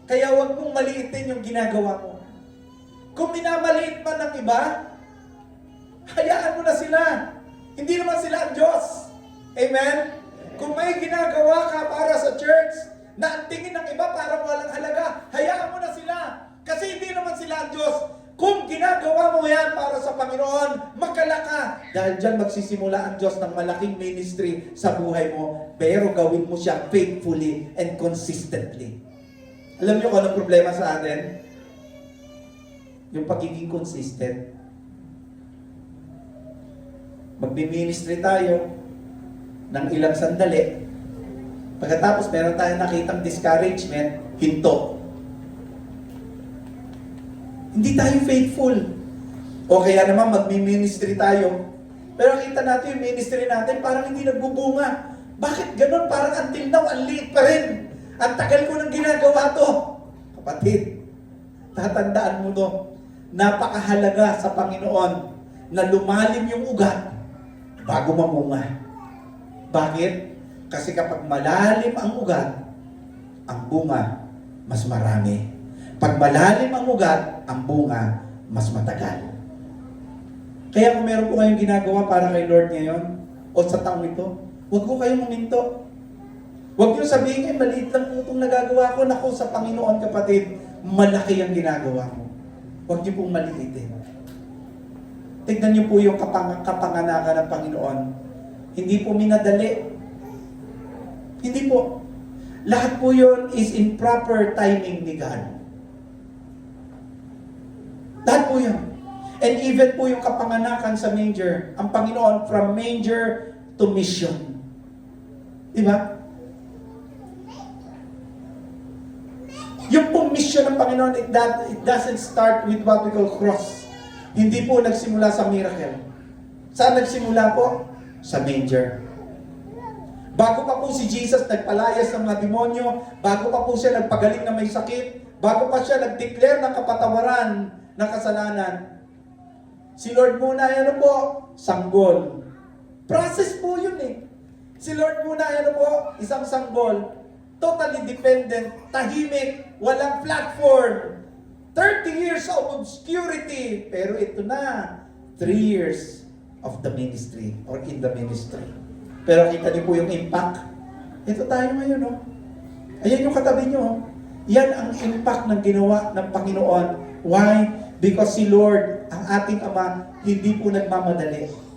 Kaya huwag mong maliitin yung ginagawa mo. Kung minamaliit man ng iba, hayaan mo na sila. Hindi naman sila ang Diyos. Amen? Kung may ginagawa ka para sa church, na ang tingin ng iba para walang halaga, hayaan mo na sila. Kasi hindi naman sila ang Diyos. Kung ginagawa mo yan para sa Panginoon, magkala ka. Dahil dyan magsisimula ang Diyos ng malaking ministry sa buhay mo. Pero gawin mo siya faithfully and consistently. Alam niyo kung anong problema sa atin? Yung pagiging consistent. Magbi-ministry tayo ng ilang sandali. Pagkatapos meron tayong nakitang discouragement, hinto. Hindi tayo faithful. O kaya naman magmi-ministry tayo. Pero kita natin yung ministry natin parang hindi nagbubunga. Bakit ganun? Parang until now, ang liit pa rin. Ang tagal ko nang ginagawa to. Kapatid, tatandaan mo to. Napakahalaga sa Panginoon na lumalim yung ugat bago mamunga. Bakit? Kasi kapag malalim ang ugat, ang bunga mas marami. Pag malalim ang ugat, ang bunga mas matagal. Kaya kung meron po kayong ginagawa para kay Lord ngayon, o sa taong ito, huwag ko kayong huminto. Huwag niyo sabihin, maliit lang po itong nagagawa ko. Naku, sa Panginoon kapatid, malaki ang ginagawa ko. Huwag niyo pong maliitin. Tignan niyo po yung kapanganakan ng Panginoon. Hindi po minadali. Hindi po. Lahat po yun is in proper timing ni God. Lahat po yun. And even po yung kapanganakan sa manger, ang Panginoon from manger to mission. Diba? Yung pong mission ng Panginoon, it doesn't start with what we call cross. Hindi po nagsimula sa miracle. Saan nagsimula po? Sa manger. Bago pa po si Jesus nagpalayas ng mga demonyo, bago pa po siya nagpagaling na may sakit, bago pa siya nag-declare ng kapatawaran ng kasalanan, si Lord muna, ano po? Sanggol. Process po yun eh. Si Lord muna, ano po, isang sanggol, totally dependent, tahimik, walang platform. 30 years of obscurity. Pero ito na, 3 years of the ministry or in the ministry. Pero kita niyo po yung impact. Ito tayo ngayon, oh. Ayan yung katabi niyo, oh. Yan ang impact ng ginawa ng Panginoon. Why? Because si Lord, ang ating Ama, hindi po nagmamadali.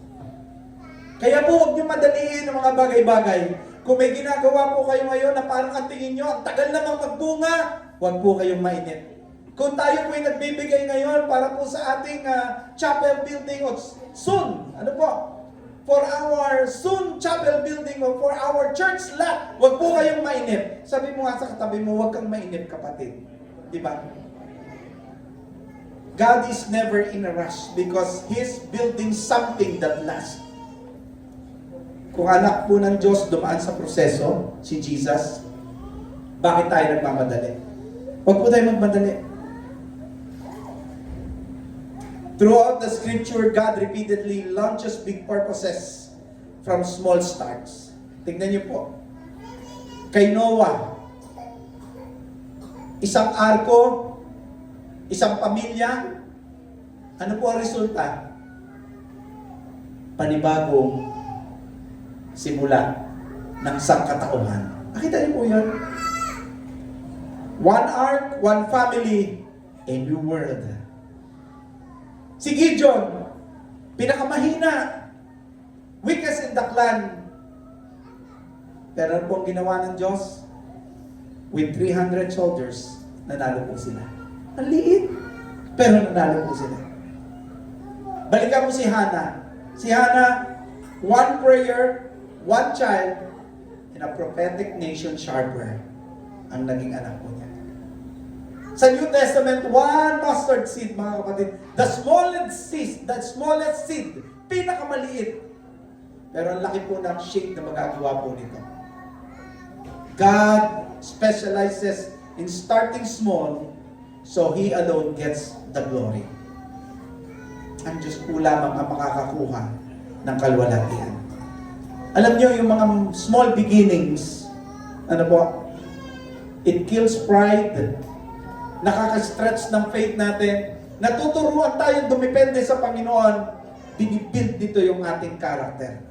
Kaya po, huwag niyo madaliin ang mga bagay-bagay. Kung may ginagawa po kayo ngayon na parang ang tingin niyo, ang tagal namang magbunga, huwag po kayong mainit. Kung tayo po ay nagbibigay ngayon para po sa ating chapel building o soon, ano po, for our soon chapel building o for our church lot, huwag po kayong mainip. Sabi mo nga sa katabi mo, huwag kang mainip, kapatid. Diba? God is never in a rush because He's building something that lasts. Kung anak po ng Diyos dumaan sa proseso, si Jesus, bakit tayo nagmamadali? Huwag po tayo magmadali. Throughout the scripture, God repeatedly launches big purposes from small starts. Tignan niyo po. Kay Noah, isang arko, isang pamilya, ano po ang resulta? Panibagong simula ng sangkatauhan. Nakita niyo po yun? One ark, one family, a new world. Si Gideon, pinakamahina, weakest in the clan. Pero ano po ang ginawa ng Diyos? With 300 soldiers, nanalo po sila. Ang liit, pero nanalo po sila. Balikan mo si Hannah. Si Hannah, one prayer, one child, and a prophetic nation sharper ang naging anak po niya. Sa New Testament, one mustard seed, mga kapatid. The smallest seed, pinakamaliit. Pero ang laki po ng shape na magagawa po nito. God specializes in starting small, so He alone gets the glory. Ang Diyos po lamang ang makakakuha ng kalwalhatian. Alam niyo, yung mga small beginnings, ano po, it kills pride, nakaka-stretch ng faith natin, natuturuan tayong dumipende sa Panginoon, binibuild dito yung ating character.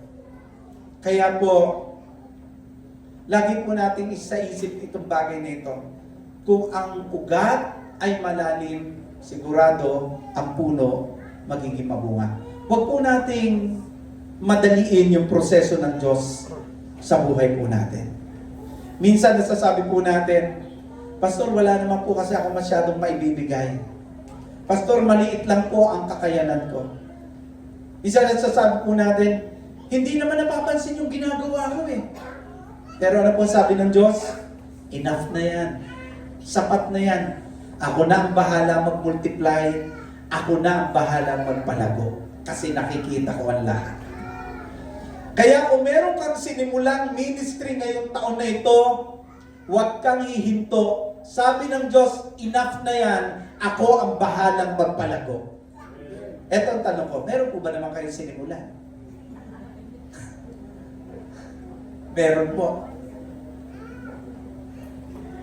Kaya po, lagi po natin isa-isip itong bagay na ito. Kung ang ugat ay malalim, sigurado ang puno magiging mabunga. Huwag po nating madaliin yung proseso ng Diyos sa buhay po natin. Minsan nasasabi po natin, Pastor, wala naman po kasi ako masyadong maibibigay. Pastor, maliit lang po ang kakayanan ko. Minsan nasasabi po natin, hindi naman napapansin yung ginagawa ko eh. Pero ano po sabi ng Diyos? Enough na yan. Sapat na yan. Ako na ang bahala mag-multiply. Ako na ang bahala magpalago. Kasi nakikita ko ang lahat. Kaya kung meron kang sinimulang ministry ngayong taon na ito, huwag kang hihinto. Sabi ng Diyos, enough na yan. Ako ang bahalang magpalago. Eto ang tanong ko, meron po ba naman kayong sinimulan? Meron po.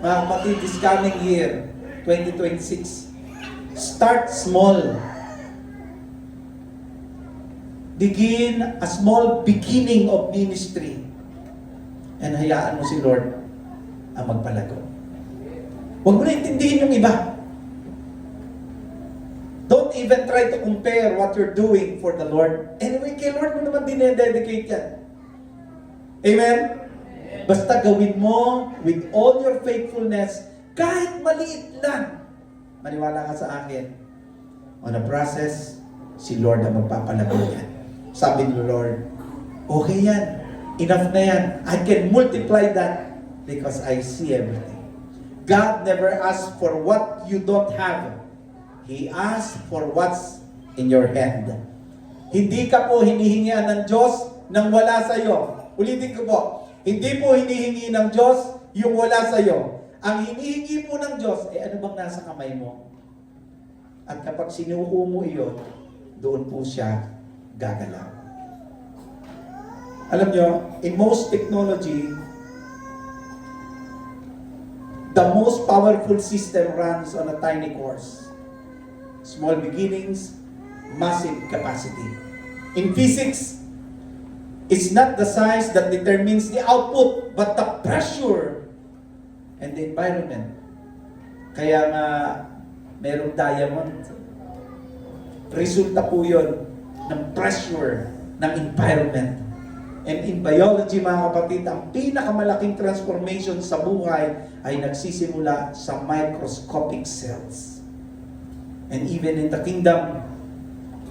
Mga kapatid, this coming year, 2026, start small. Begin a small beginning of ministry. And hayaan mo si Lord ang magpalago. Huwag mo na intindihin yung iba. Don't even try to compare what you're doing for the Lord. Anyway, kay Lord mo naman dinededicate yan. Amen? Basta gawin mo with all your faithfulness, kahit maliit lang. Maniwala ka sa akin. On the process, si Lord ang magpapalago yan. Sabi ni Lord, okay yan. Enough na yan. I can multiply that because I see everything. God never asks for what you don't have. He asks for what's in your hand. Hindi ka po hinihingian ng Diyos nang wala sa iyo. Ulitin ko po, hindi po hinihingi ng Diyos yung wala sa iyo. Ang hinihingi po ng Diyos, ano bang nasa kamay mo? At kapag sinuko mo iyon, doon po siya gagalaw. Alam nyo, in most technology, the most powerful system runs on a tiny course. Small beginnings, massive capacity. In physics, it's not the size that determines the output, but the pressure and the environment. Kaya nga, merong diamond. Resulta po yun ng pressure ng environment. And in biology, mga kapatid, ang pinakamalaking transformation sa buhay ay nagsisimula sa microscopic cells. And even in the kingdom,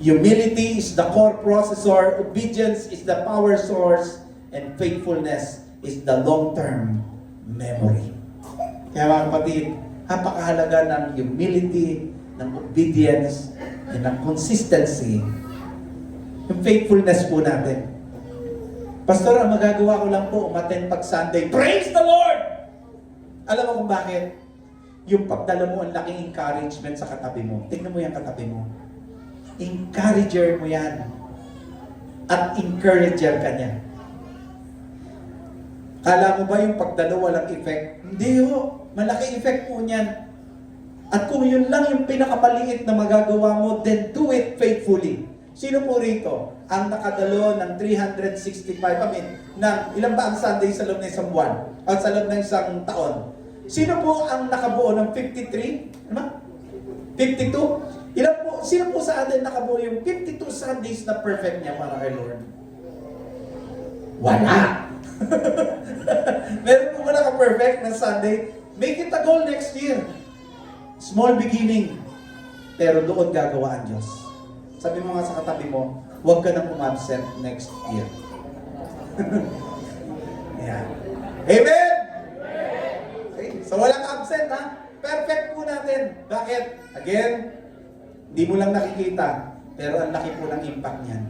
humility is the core processor, obedience is the power source, and faithfulness is the long-term memory. Kaya mga kapatid, napakahalaga ng humility, ng obedience, and ng consistency. Yung faithfulness po natin. Pastor, ang magagawa ko lang po, umattend pag Sunday. Praise the Lord! Alam mo kung bakit? Yung pagdala mo, ang laking encouragement sa katabi mo. Tingnan mo yung katabi mo. Encourager mo yan. At encourager ka niya. Kala mo ba yung pagdala walang effect? Hindi ho. Malaki effect po niyan. At kung yun lang yung pinakamaliit na magagawa mo, then do it faithfully. Sino po rito ang nakadalo ng 365, ng ilan ba ang Sunday sa loob ng isang buwan? At sa loob ng isang taon? Sino po ang nakabuo ng 53? Ano? 52? Ilan po, sino po sa atin nakabuo yung 52 Sundays na perfect niya para kay Lord? Wala! Meron po ba naka-perfect na Sunday? Make it a goal next year. Small beginning. Pero doon gagawa ang Diyos. Sabi mo nga sa katabi mo, huwag ka nang umabsent next year. Ayan. Amen? Okay. So walang absent ha? Perfect po natin. Bakit? Again, hindi mo lang nakikita, pero ang laki po ng impact niyan.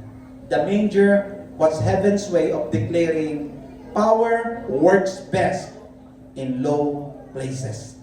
The manger was heaven's way of declaring power works best in low places.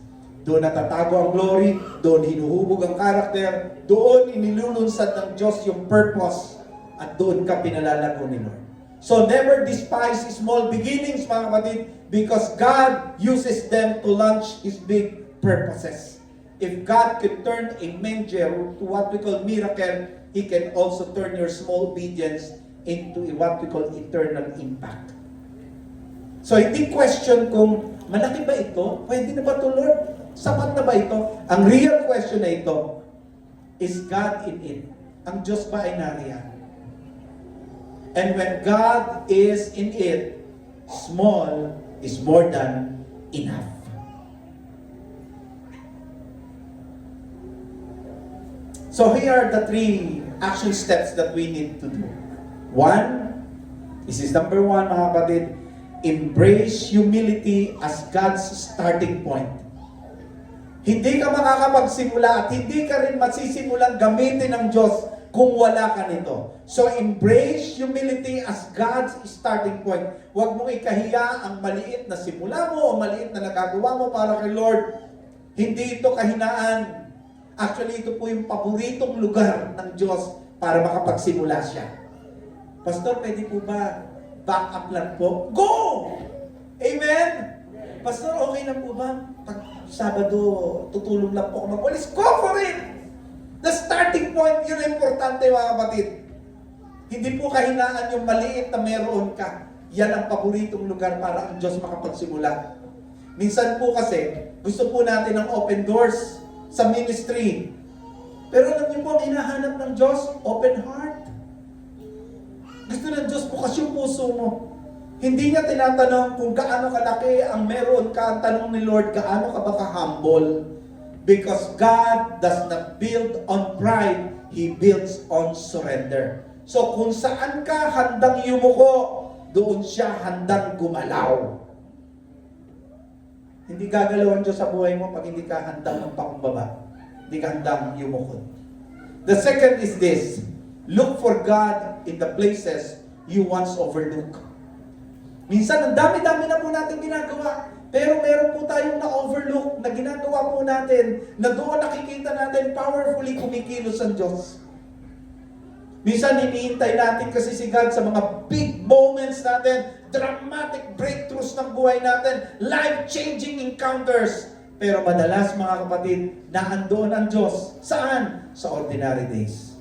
Doon natatago ang glory, doon hinuhubog ang karakter, doon inilulunsad ng Diyos yung purpose, at doon ka pinalalago ni Lord. So never despise small beginnings, mga kapatid, because God uses them to launch His big purposes. If God could turn a manger to what we call miracle, He can also turn your small obedience into what we call eternal impact. So hindi question kung malaki ba ito? Pwede na ba ito, Lord? Sapat na ba ito? Ang real question na ito, is God in it? Ang Diyos ba ay nariyan? And when God is in it, small is more than enough. So here are the 3 action steps that we need to do. 1, this is number 1, mga kapatid, embrace humility as God's starting point. Hindi ka makakapagsimula at hindi ka rin masisimulang gamitin ng Diyos kung wala ka nito. So embrace humility as God's starting point. Huwag mong ikahiya ang maliit na simula mo o maliit na nagagawa mo para kay Lord. Hindi ito kahinaan. Actually, ito po yung paboritong lugar ng Diyos para makapagsimula siya. Pastor, pwede po ba back up lang po? Go! Amen? Pastor, okay na po ba? Pag Sabado, tutulong lang po ako mag-walis. Go for it! The starting point, yun ang importante, mga kapatid. Hindi po kahinaan yung maliit na meron ka. Yan ang paboritong lugar para ang Diyos makapagsimula. Minsan po kasi, gusto po natin ng open doors sa ministry. Pero alam niyo po, ang hinahanap ng Diyos, open heart. Gusto ng Diyos bukas yung puso mo. Hindi niya tinatanong kung gaano kalaki ang meron ka. Ang tanong ni Lord, gaano ka ba ka-humble? Because God does not build on pride, He builds on surrender. So kung saan ka handang yumuko, doon siya handang gumalaw. Hindi gagalaw ang Diyos sa buhay mo pag hindi ka handang magpakumbaba. Hindi ka handang yumuko. The second is this: look for God in the places you once overlooked. Minsan, ang dami-dami na po natin ginagawa. Pero meron po tayong na-overlook na ginagawa po natin na doon nakikita natin powerfully kumikilos ang Diyos. Minsan hinihintay natin kasi si God sa mga big moments natin, dramatic breakthroughs ng buhay natin, life-changing encounters. Pero madalas mga kapatid, naandoon ang Diyos. Saan? Sa ordinary days.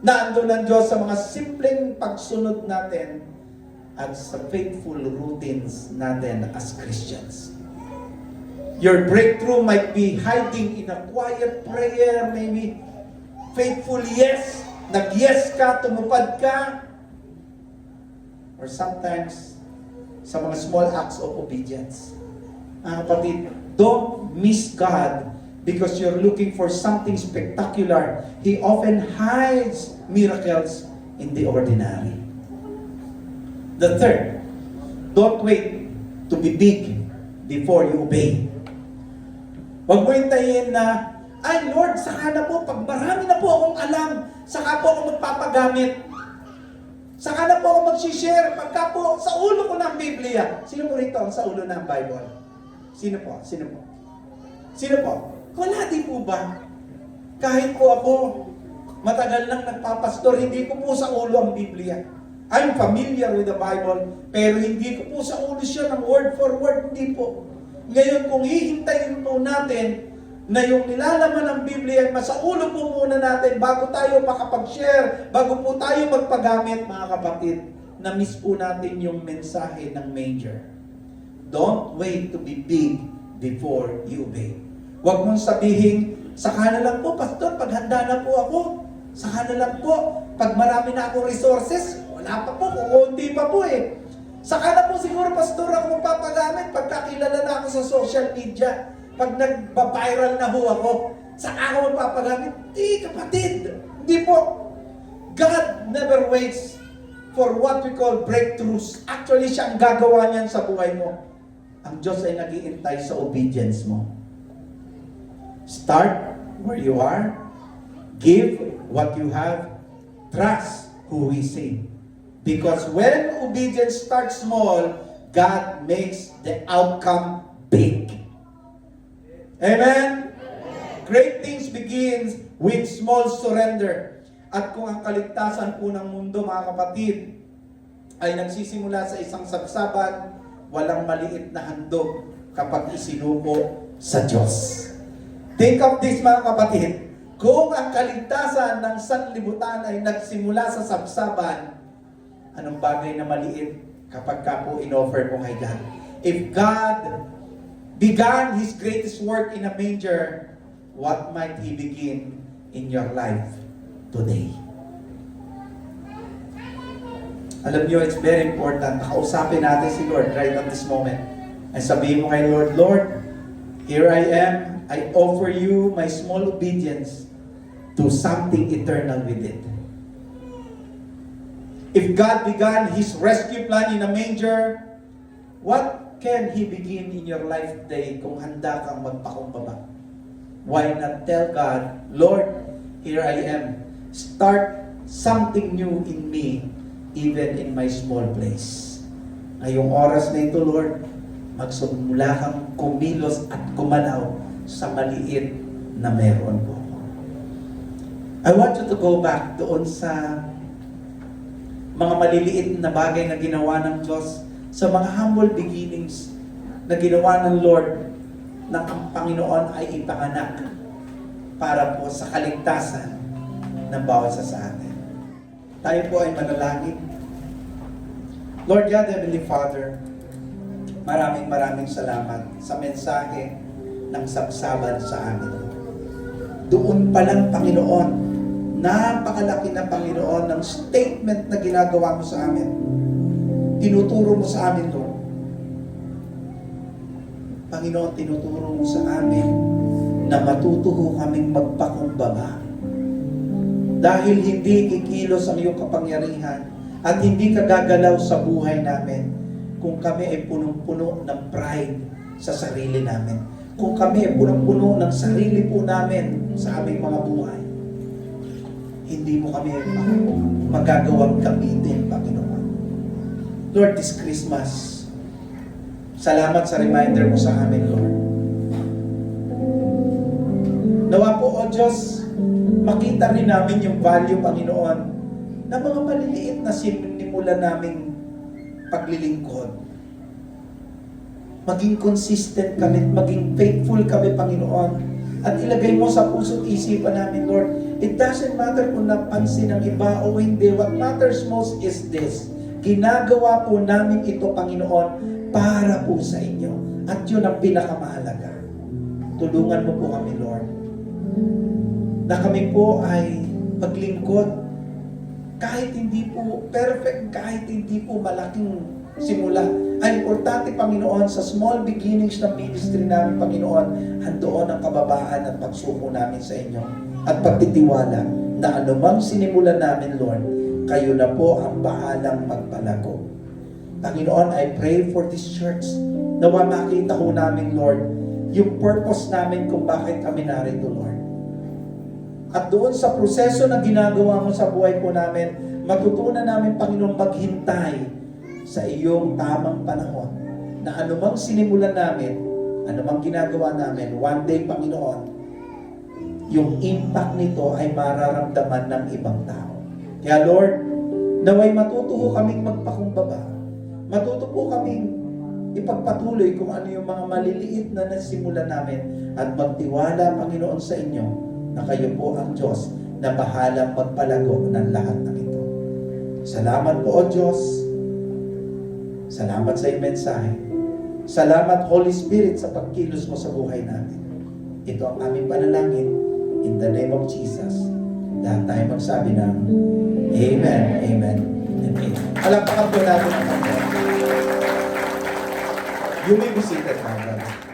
Naandoon ang Diyos sa mga simpleng pagsunod natin at sa faithful routines natin as Christians. Your breakthrough might be hiding in a quiet prayer, maybe faithful yes, nag-yes ka, tumupad ka, or sometimes sa mga small acts of obedience. Mga kapatid, don't miss God because you're looking for something spectacular. He often hides miracles in the ordinary. The third, don't wait to be big before you obey. Huwag mo hintayin na, ay Lord, saka na po, pag marami na po akong alam, saka po ako magpapagamit. Saka na po ako mag-share, pagka po sa ulo ko ng Biblia. Sino po rito ang sa ulo ng Bible? Sino po? Sino po? Sino po? Wala din po ba? Kahit po ako, matagal nang nagpapastor, hindi ko po sa ulo ang Biblia. I'm familiar with the Bible, pero hindi ko po sa ulo siya ng word for word, hindi po. Ngayon, kung hihintayin po natin na yung nilalaman ng Biblia ay masaulo po muna natin bago tayo makapag-share, bago po tayo magpagamit, mga kapatid, na-miss po natin yung mensahe ng major. Don't wait to be big before you obey. Huwag mong sabihin, saka na lang po, pastor, pag handa na po ako. Saka na lang po, pag marami na akong resources, wala pa po, kukunti pa po eh. Saka na po siguro, pastor, ako magpapagamit pagkakilala na ako sa social media. Pag nagpa-viral na ho ako, saka ako magpapagamit. Di, kapatid, hindi po. God never waits for what we call breakthroughs. Actually, siya ang gagawa niyan sa buhay mo. Ang Diyos ay nag-iintay sa obedience mo. Start where you are. Give what you have. Trust who we see. Because when obedience starts small, God makes the outcome big. Amen? Great things begins with small surrender. At kung ang kaligtasan po ng mundo, mga kapatid, ay nagsisimula sa isang sabsaban, walang maliit na handog kapag isinuko sa Diyos. Think of this, mga kapatid. Kung ang kaligtasan ng sanlibutan ay nagsimula sa sabsaban, anong bagay na maliit kapag ka po in-offer mo kay God? If God began His greatest work in a manger, what might He begin in your life today? Alam niyo, it's very important. Kausapin natin si Lord right at this moment. And sabihin mo kay Lord, Lord, here I am. I offer you my small obedience to something eternal with it. If God began His rescue plan in a manger, what can He begin in your life today kung handa kang magpakumbaba? Why not tell God, Lord, here I am. Start something new in me, even in my small place. Ngayong oras na ito, Lord, magsimula kang kumilos at gumalaw sa maliit na meron ko. I want you to go back doon sa mga maliliit na bagay na ginawa ng Diyos, sa mga humble beginnings na ginawa ng Lord, na ang Panginoon ay ipanganak para po sa kaligtasan ng bawat isa sa atin. Tayo po ay manalangin. Lord God, Heavenly Father, maraming salamat sa mensahe ng sabsaban sa amin. Doon pa lang, Panginoon, napakalaki na, Panginoon, ng statement na ginagawa mo sa amin. Tinuturo mo sa amin, Lord. Panginoon, tinuturo mo sa amin na matutuho kaming magpakumbaba. Dahil hindi kikilos ang iyong kapangyarihan at hindi ka gagalaw sa buhay namin kung kami ay punong-puno ng pride sa sarili namin. Kung kami ay punong-puno ng sarili po namin sa aming mga buhay. Hindi mo kami magagawang gamitin, Panginoon. Lord, this Christmas, salamat sa reminder mo sa amin, Lord. Nawa po, O Diyos, makita rin namin yung value, Panginoon, na mga maliliit na sinimula naming paglilingkod. Maging consistent kami, maging faithful kami, Panginoon. At ilagay mo sa puso't isipan namin, Lord, it doesn't matter kung napansin ng iba o hindi. What matters most is this. Ginagawa po namin ito, Panginoon, para po sa inyo. At yun ang pinakamahalaga. Tulungan mo po kami, Lord, na kami po ay maglingkod. Kahit hindi po perfect, kahit hindi po malaking simula. Ay importante, Panginoon, sa small beginnings ng ministry namin, Panginoon, andoon ang kababaan at pagsuko namin sa inyo. At pagtitiwala na anumang sinimulan namin, Lord, kayo na po ang bahalang magpalago. Panginoon, I pray for this church. Nawa makita ho namin, Lord, yung purpose namin kung bakit kami narito, Lord. At doon sa proseso na ginagawa mo sa buhay po namin, matutunan namin, Panginoon, maghintay sa iyong tamang panahon. Na anumang sinimulan namin, anumang ginagawa namin, one day, Panginoon, yung impact nito ay mararamdaman ng ibang tao. Kaya Lord, naway matuto ho kaming magpakumbaba. Matuto po kaming ipagpatuloy kung ano yung mga maliliit na nasimulan namin at magtiwala, Panginoon, sa inyo na kayo po ang Diyos na bahalang magpalago ng lahat ng ito. Salamat po, O Diyos. Salamat sa iyong mensahe. Salamat, Holy Spirit, sa pagkilos mo sa buhay namin. Ito ang aming panalangin. In the name of Jesus. Lahat tayo magsabi ng Amen, Amen, and Amen. Palakpakan po natin ang Panginoon. You may be seated, my brother.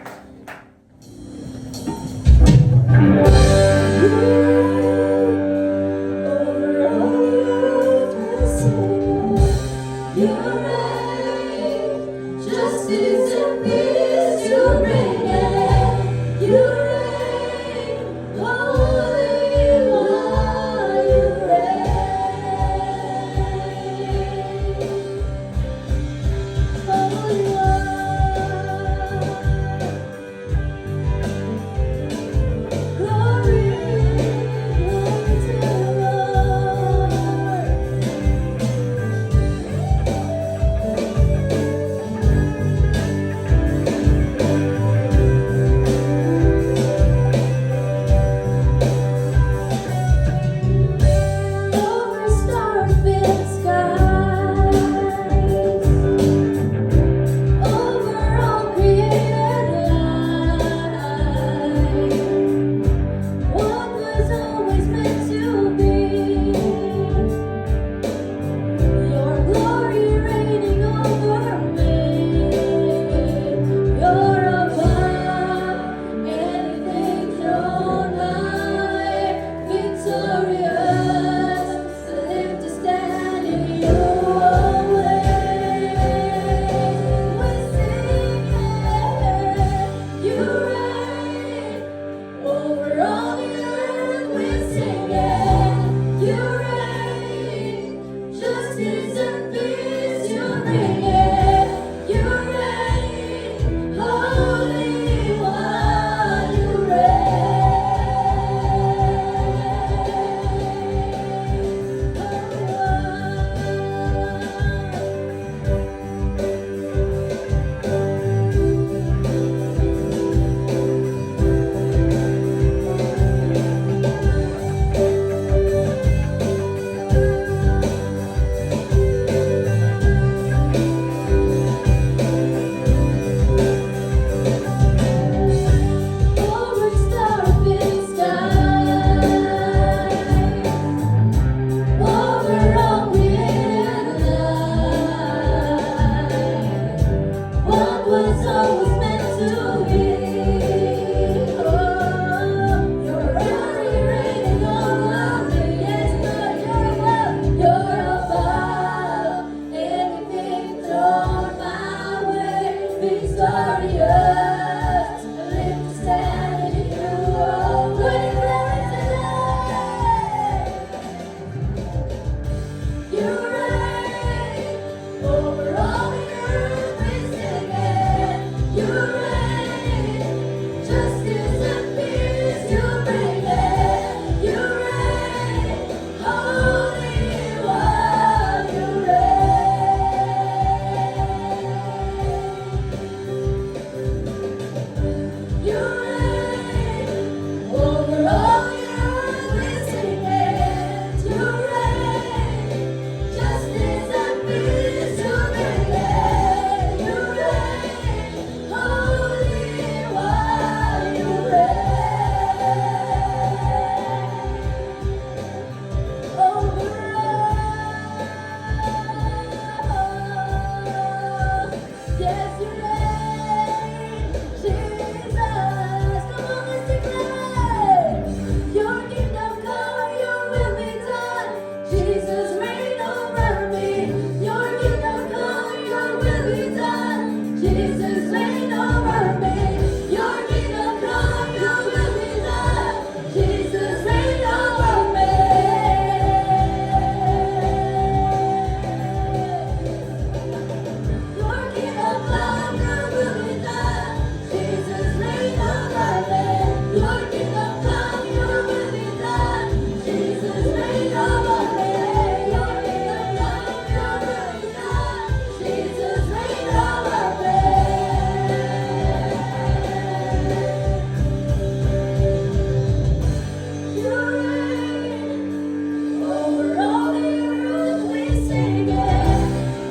sing it.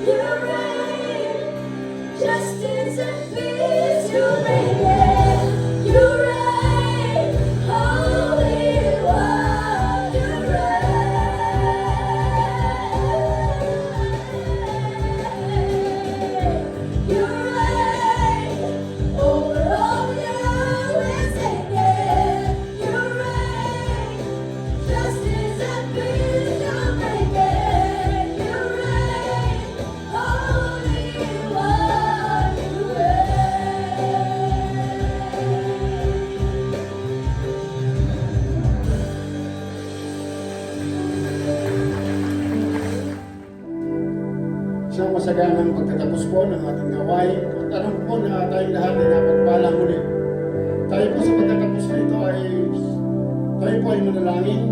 You reign, justice and peace. You reign it. You reign, Holy One. You reign. You reign over all the earth. We sing it. You reign. Justice and peace, you reign it. You reign, Holy One, you reign. Isang masaganang pagtatapos po ng ating gawain at alam po na tayong lahat ay napagpala muli. Tayo po sa pagtatapos na ito ay tayo po ay manalangin.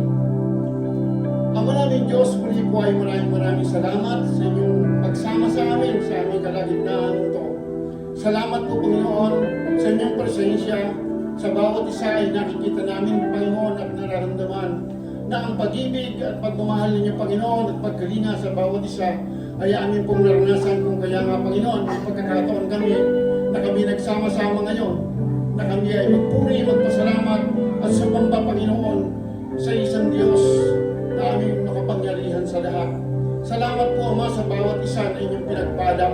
Ama namin Diyos, muli po ay maraming salamat sa inyong pagsama sa amin sa aming kalagitnaan ito. Salamat po Panginoon sa inyong presensya. Sa bawat isa ay nakikita namin Panginoon at nararamdaman na ang pag-ibig at pagmamahal ninyo Panginoon at pagkalinga sa bawat isa ay amin pong naranasan kung kaya nga Panginoon may pagkakataon kami na kami nagsama-sama ngayon na kami ay magpuri, magpasalamat at sumamba Panginoon sa isang Diyos na aming nakapangyarihan sa lahat. Salamat po Ama sa bawat isa na inyong pinagpala.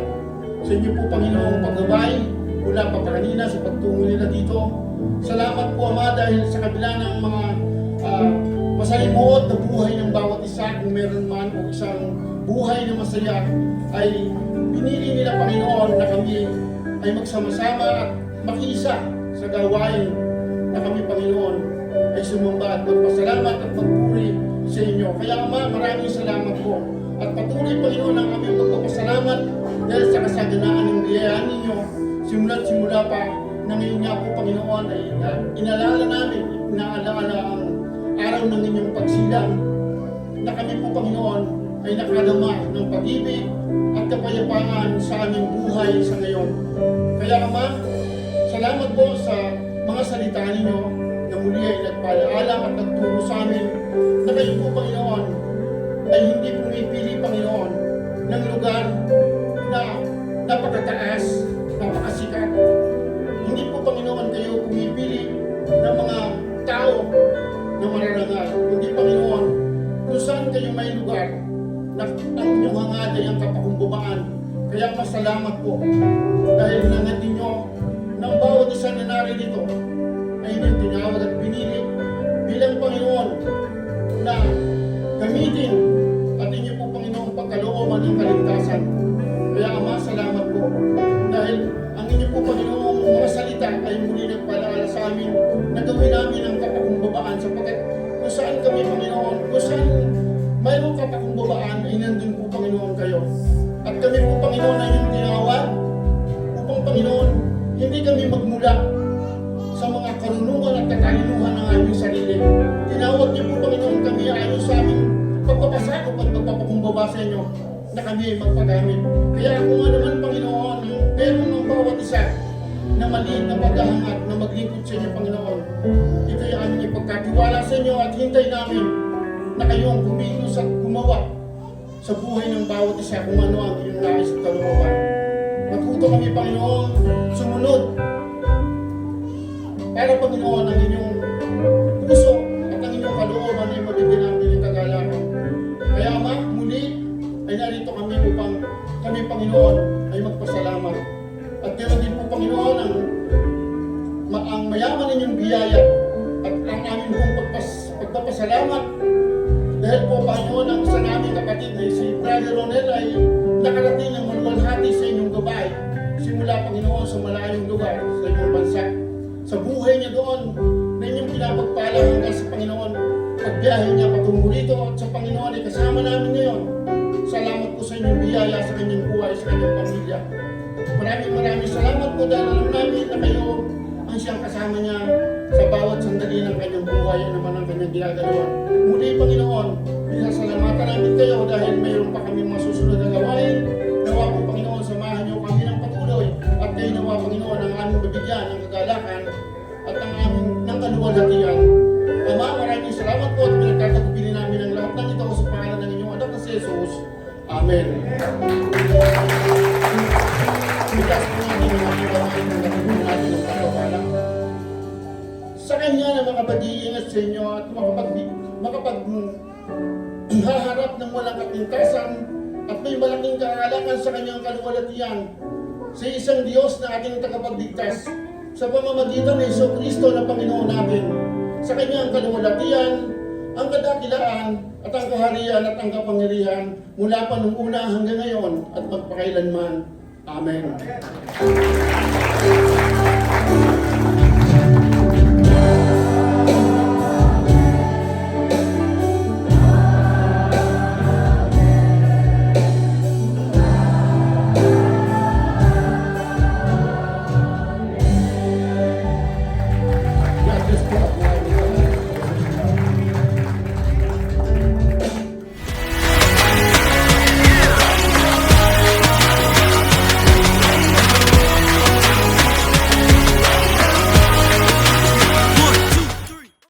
Sa inyo po Panginoong paggabay mula pa kanina sa pagtungo nila dito. Salamat po Ama dahil sa kabila ng mga masalimuot na buhay ng bawat isa, kung meron man o isang buhay na masaya, ay pinili nila Panginoon na kami ay magsama-sama at makiisa sa gawain na kami Panginoon ay sumamba at magpasalamat at magpuri sa inyo. Kaya Ama, maraming salamat po. At patuloy Panginoon ang aming magpapasalamat dahil sa kasaganaan ng biyayaan ninyo simula't simula pa na ngayon nga po Panginoon ay inaalala namin, inaalaala ang araw ng inyong pagsilang na kami po Panginoon ay nakadama ng pag-ibig at kapayapaan sa aming buhay sa ngayon. Kaya Ama, salamat po sa mga salita ninyo na muli ay nagpalaala at nagturo sa amin na kayo po Panginoon ay hindi pumipili Panginoon ng lugar na napakataas, napakasikat. Hindi po Panginoon kayo pumipili ng mga tao na mararangal. Hindi Panginoon kung saan kayo may lugar na ang inyong hangad ay ang kapakumbabaan. Kaya masalamat po dahil nangat ninyo ng bawat isa na naririto ay inyong tinawag at pinili bilang Panginoon na gamitin at inyo po Panginoon pagkalooban ng kaligtasan. Kaya Ama, salamat po dahil ang inyo po Panginoon mga salita ay muli nagpalaala sa amin na gawin namin ang kapakumbabaan sapagkat kung saan kami Panginoon, kung saan mayroong kapakumbabaan ay nandun po Panginoon kayo. At kami po Panginoon ay yung tinawag upang Panginoon hindi kami magmula sa mga karunungan at katalinuhan ng aming sarili. Tinawag niyo po Panginoon kami ayon sa aming pagpapasakop at pagpapakumbaba sa inyo na kami ay magpagamit. Kaya ako nga naman Panginoon, meron ng bawat isa na maliit na paghahangat na maglingkod sa inyo Panginoon. Ito ay aming ipagkatiwala sa inyo at hintay namin na kayo ang kumilos at gumawa sa buhay ng bawat isa kung ano ang inyong nais at kalooban. Matuto kami Panginoon sumunod para Panginoon ang inyong puso at ang inyong kalooban ay mabigyan namin ng kagalakan. Kaya Ama, muli ay narito kami upang kami Panginoon ay magpasalamat. At ganoon din po Panginoon ang mayaman ninyong biyaya at ang aming pong pagpapasalamat dahil po Panginoon ang isa naming kapatid na si Brother Ronel ay nakarating ng maluwalhati sa inyong gabay simula Panginoon sa malayong lugar sa inyong bansa. Sa buhay niya doon na inyong pinapagpala hanggang sa Panginoon pagbiyahe niya patungo rito at sa Panginoon ay kasama namin ngayon. Salamat po sa inyong biyaya sa kanyang buhay, sa kanyang pamilya. Maraming salamat po dahil alam namin na kayo ang siyang kasama niya sa bawat sandali ng kanyang buhay at naman ang kanyang ginagawa. Muli Panginoon, pinasalamatan namin kayo dahil mayroon pa kami mga susunod na gawain. Nawa po Panginoon, samahan niyo kami ng patuloy at kayo nawa Panginoon ang aming bibigyan ng kagalakan at ang aming ng kaluwalhatian. Ama, maraming salamat po at pinagtatagubilin namin ang lahat ng ito sa pangalan ng inyong anak na si Jesus. Amen. Bigas po natin ang mga gawain na natutunan natin ng pagpapala. Sa Kanya na makapag-iingat sa inyo at haharap ng walang kapintasan at may malaking kaalakan sa Kanyang kaluwalhatian sa isang Diyos na ating tagapagligtas sa pamamagitan ng Jesucristo na Panginoon natin. Sa Kanyang kaluwalhatian, ang kadakilaan at ang kaharian at ang kapangyarihan mula pa nung una hanggang ngayon at magpakailanman. Amen.